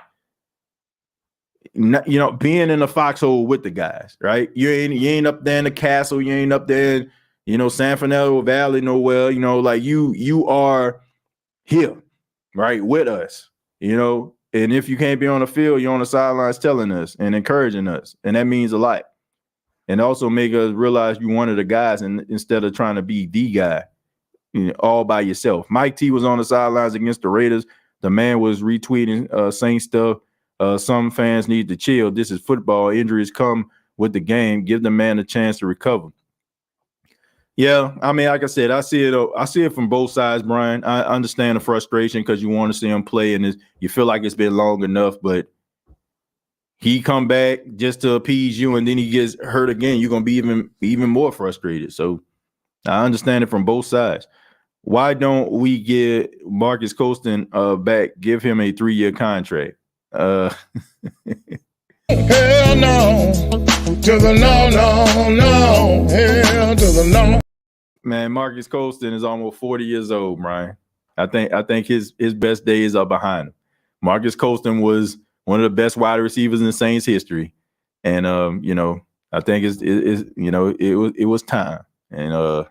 Being in the foxhole with the guys, right? You ain't up there in the castle. You ain't up there in, San Fernando Valley nowhere. Like you are here, right, with us, And if you can't be on the field, you're on the sidelines telling us and encouraging us. And that means a lot. And also make us realize you one of the guys, and instead of trying to be the guy, all by yourself. Mike T was on the sidelines against the Raiders. The man was retweeting saying stuff. Some fans need to chill. This is football. Injuries come with the game. Give the man a chance to recover. Yeah, I mean, like I said, I see it. I see it from both sides, Brian. I understand the frustration because you want to see him play, and you feel like it's been long enough. But he come back just to appease you, and then he gets hurt again. You're gonna be even more frustrated. So I understand it from both sides. Why don't we get Marcus Colston back? Give him a 3-year contract. Hell no, to the no, hell to the no. Man, Marcus Colston is almost 40 years old, Brian. I think his best days are behind him. Marcus Colston was one of the best wide receivers in the Saints history, and I think it was time, and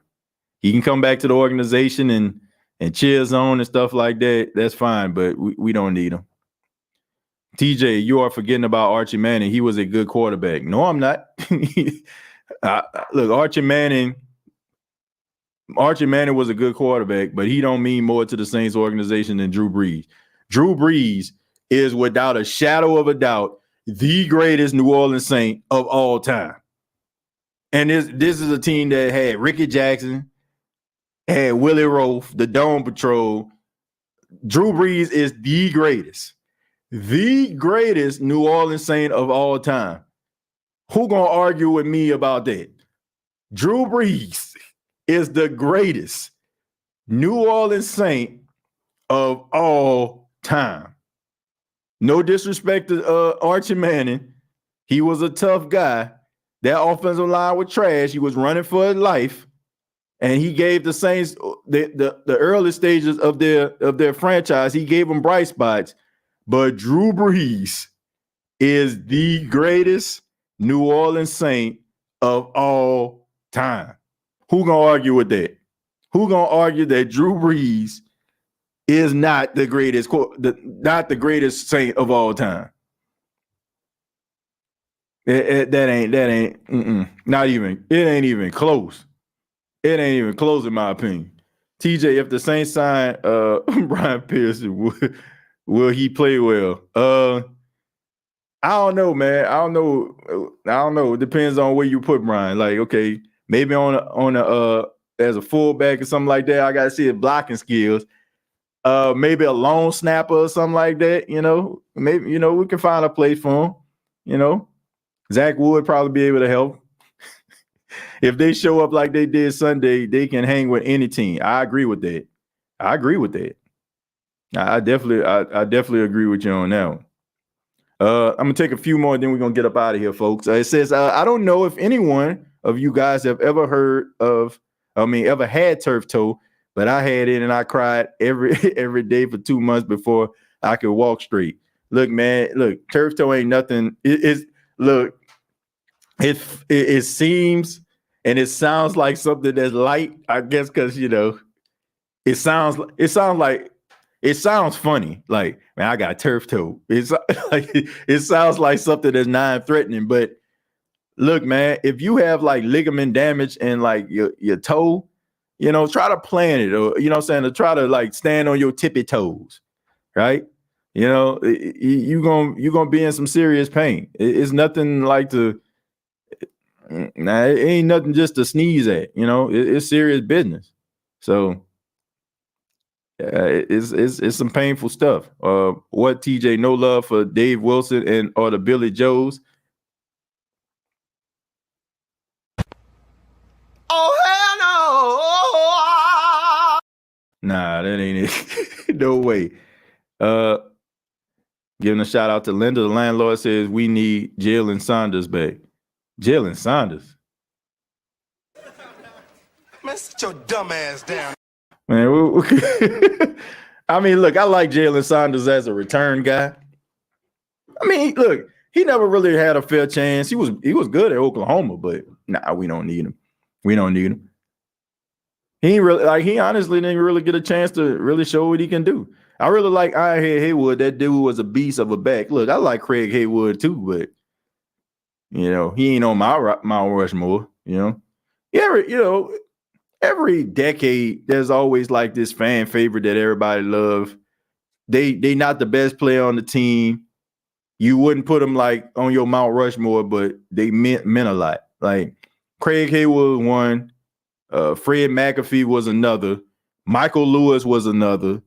he can come back to the organization and cheer zone and stuff like that. That's fine, but we don't need him. TJ, you are forgetting about Archie Manning. He was a good quarterback. No, I'm not. Look, Archie Manning was a good quarterback, but he don't mean more to the Saints organization than Drew Brees. Drew Brees is without a shadow of a doubt the greatest New Orleans Saint of all time. And this is a team that had Ricky Jackson, had Willie Roaf, the Dome Patrol. Drew Brees is the greatest New Orleans Saint of all time. Who gonna argue with me about that? Drew Brees is the greatest New Orleans Saint of all time. No disrespect to Archie Manning. He was a tough guy. That offensive line was trash. He was running for his life. And he gave the Saints the early stages of their franchise. He gave them bright spots. But Drew Brees is the greatest New Orleans Saint of all time. Who gonna argue with that? Who gonna argue that Drew Brees is not the greatest Saint of all time? That ain't not even. It ain't even close. It ain't even close in my opinion. TJ, if the Saints sign Brian Pearson, will he play well? I don't know, man. I don't know. It depends on where you put Brian. Like, okay, maybe on a as a fullback or something like that. I gotta see his blocking skills. Maybe a lone snapper or something like that. Maybe we can find a place for him. Zach Wood probably be able to help. If they show up like they did Sunday, they can hang with any team. I agree with that. I definitely agree with you on that one. I'm gonna take a few more, then we're gonna get up out of here, folks. It says, I don't know if anyone of you guys have ever ever had turf toe, but I had it and I cried every day for 2 months before I could walk straight. Look, man, turf toe ain't nothing. It seems and it sounds like something that's light, I guess, because it sounds funny. Like, man, I got turf toe. It's like it sounds like something that's non-threatening. But look, man, if you have like ligament damage in like your toe, try to plant it, or to try to like stand on your tippy toes, right? You're gonna be in some serious pain. It's nothing like to. Nah, it ain't nothing just to sneeze at. It's serious business. So it's some painful stuff. What, TJ? No love for Dave Wilson or the Billy Joes? Oh hell no! Nah, that ain't it. No way. Giving a shout out to Linda. The landlord says we need Jalen Saunders back. Jalen Saunders. Man, sit your dumb ass down. Man, I mean, look, I like Jalen Saunders as a return guy. I mean, look, he never really had a fair chance. He was good at Oklahoma, but we don't need him. We don't need him. He honestly didn't really get a chance to really show what he can do. I really like Ironhead Haywood. That dude was a beast of a back. Look, I like Craig Haywood too, but he ain't on Mount Rushmore. Every decade there's always like this fan favorite that everybody loves. They not the best player on the team. You wouldn't put them like on your Mount Rushmore, but they meant a lot. Like Craig Haywood won. Fred McAfee was another. Michael Lewis was another.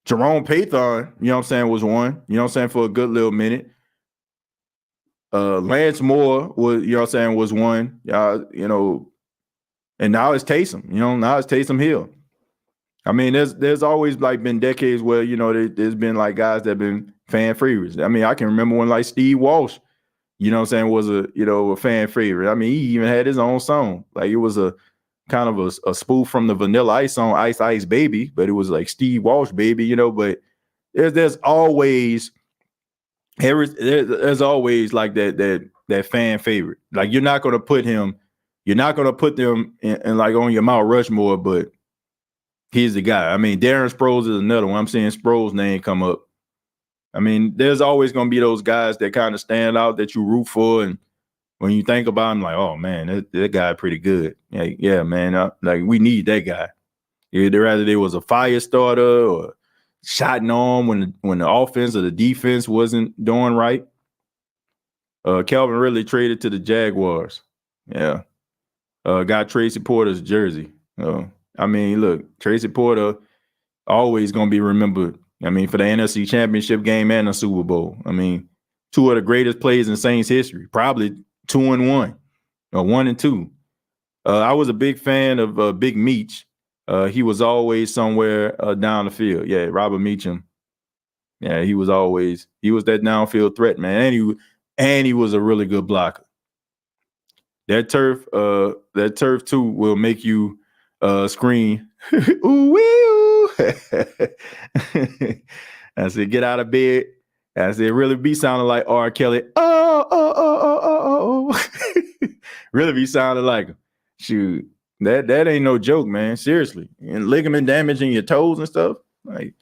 Jerome Pathon, you know what I'm saying, was one. You know what I'm saying, for a good little minute. Lance Moore was, you know what I'm saying, was one. You know, and now it's Taysom. You know, now it's Taysom Hill. I mean, there's always like been decades where, you know, there's been like guys that have been fan favorites. I mean, I can remember when like Steve Walsh, you know what I'm saying, was a fan favorite. I mean, he even had his own song. Like it was a kind of a spoof from the Vanilla Ice song, Ice Ice Baby, but it was like Steve Walsh Baby, you know, but there's always like that fan favorite. Like you're not gonna put them in like on your Mount Rushmore, but he's the guy. I mean, Darren Sproles is another one. I'm seeing Sproles' name come up. I mean, there's always gonna be those guys that kind of stand out that you root for, and when you think about him, like, oh man, that guy pretty good. Yeah, man, like we need that guy. Either there was a fire starter or shot in arm when the offense or the defense wasn't doing right. Calvin Ridley traded to the Jaguars. Yeah. Got Tracy Porter's jersey. I mean, look, Tracy Porter always going to be remembered. I mean, for the NFC Championship game and the Super Bowl. I mean, two of the greatest plays in Saints history, probably 2-1 or 1-2. I was a big fan of Big Meech. He was always somewhere down the field. Yeah, Robert Meacham. Yeah, he was that downfield threat, man. And he was a really good blocker. That turf too will make you scream, ooh wee. I said, get out of bed. I said, really be sounding like R. Kelly. Oh. Really be sounding like him. Shoot, that ain't no joke, man. Seriously. And ligament damage in your toes and stuff. Like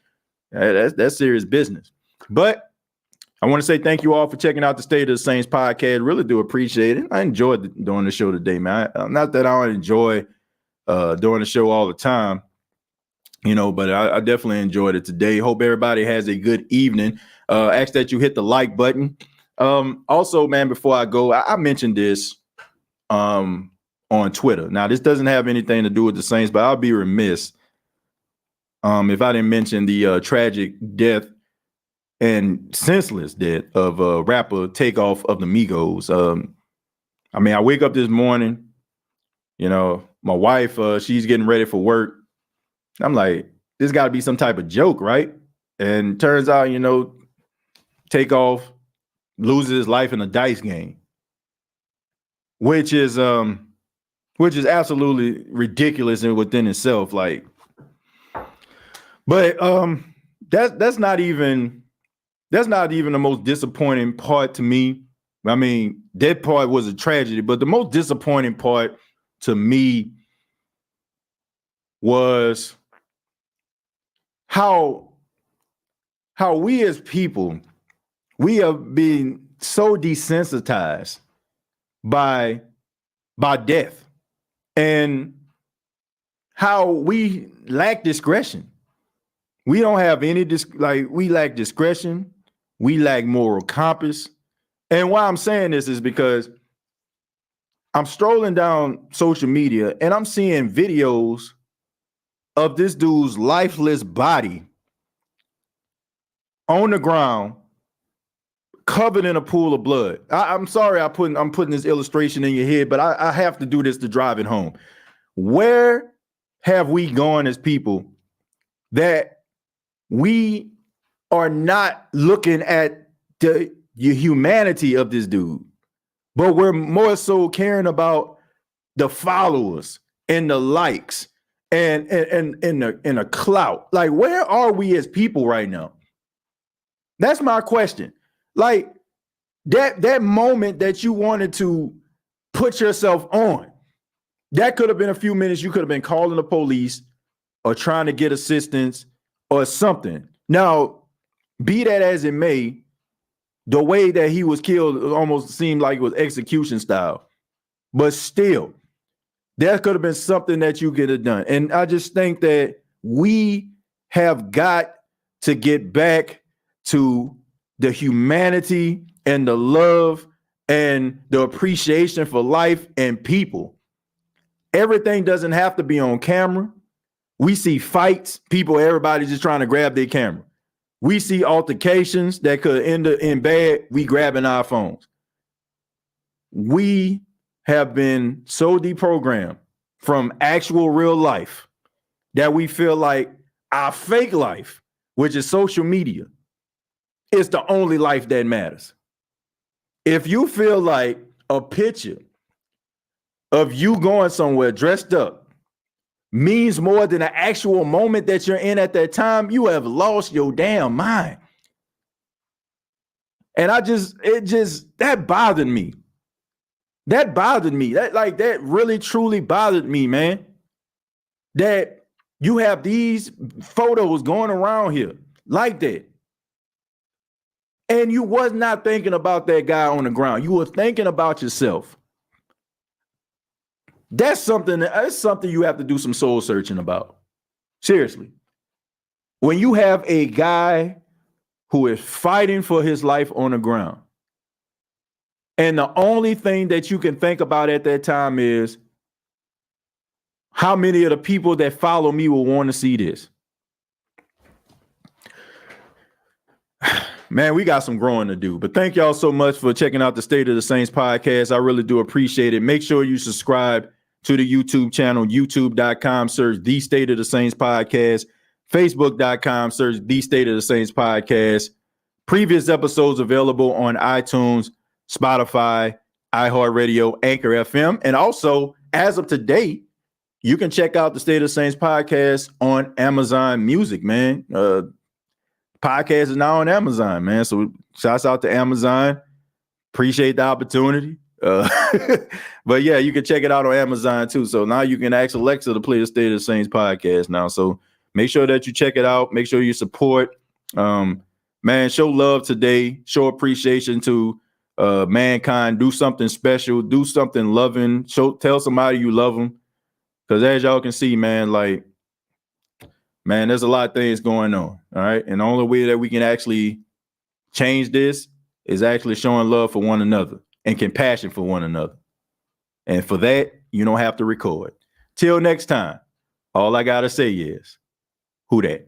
that's serious business. But I want to say thank you all for checking out the State of the Saints podcast. Really do appreciate it. I enjoyed doing the show today, man. Not that I don't enjoy doing the show all the time, you know, but I definitely enjoyed it today. Hope everybody has a good evening. Ask that you hit the like button. Also, man, before I go, I mentioned this on Twitter. Now, this doesn't have anything to do with the Saints, but I'll be remiss if I didn't mention the tragic death and senseless death of rapper Takeoff of the Migos. I mean, I wake up this morning, you know, my wife, she's getting ready for work. I'm like, this got to be some type of joke, right? And turns out, you know, Takeoff loses his life in a dice game, which is absolutely ridiculous and within itself. Like, but that's not even the most disappointing part to me. I mean, that part was a tragedy, but the most disappointing part to me was how we as people, we have been so desensitized by death and how we lack discretion. We don't have any we lack discretion. We lack moral compass. And why I'm saying this is because I'm strolling down social media and I'm seeing videos of this dude's lifeless body on the ground, covered in a pool of blood. I'm sorry I'm putting this illustration in your head, but I have to do this to drive it home. Where have we gone as people that we are not looking at the humanity of this dude, but we're more so caring about the followers and the likes and the clout? Like, where are we as people right now? That's my question. Like that moment that you wanted to put yourself on, that could have been a few minutes. You could have been calling the police or trying to get assistance or something. Now, be that as it may, the way that he was killed almost seemed like it was execution style. But still, there could have been something that you could have done. And I just think that we have got to get back to the humanity and the love and the appreciation for life and people. Everything doesn't have to be on camera. We see fights, everybody just trying to grab their camera. We see altercations that could end up in bad. We grabbing our phones. We have been so deprogrammed from actual real life that we feel like our fake life, which is social media, is the only life that matters. If you feel like a picture of you going somewhere dressed up means more than the actual moment that you're in at that time, you have lost your damn mind. And that bothered me. That bothered me. That really truly bothered me, man. That you have these photos going around here like that. And you was not thinking about that guy on the ground. You were thinking about yourself. That's something you have to do some soul searching about. Seriously. When you have a guy who is fighting for his life on the ground, and the only thing that you can think about at that time is how many of the people that follow me will want to see this. Man, we got some growing to do. But thank y'all so much for checking out the State of the Saints podcast. I really do appreciate it. Make sure you subscribe to the YouTube channel, youtube.com, search The State of the Saints podcast, facebook.com, search The State of the Saints podcast. Previous episodes available on iTunes, Spotify, iHeartRadio, Anchor FM. And also, as of today, you can check out the State of the Saints podcast on Amazon Music, man. Podcast is now on Amazon, man. So shouts out to Amazon. Appreciate the opportunity. But yeah, you can check it out on Amazon too. So now you can ask Alexa to play the State of the Saints podcast now. So make sure that you check it out. Make sure you support. Man, show love today. Show appreciation to mankind. Do something special. Do something loving. Tell somebody you love them. Because as y'all can see, man, there's a lot of things going on. All right. And the only way that we can actually change this is actually showing love for one another and compassion for one another. And for that, you don't have to record. Till next time, all I got to say is, who dat?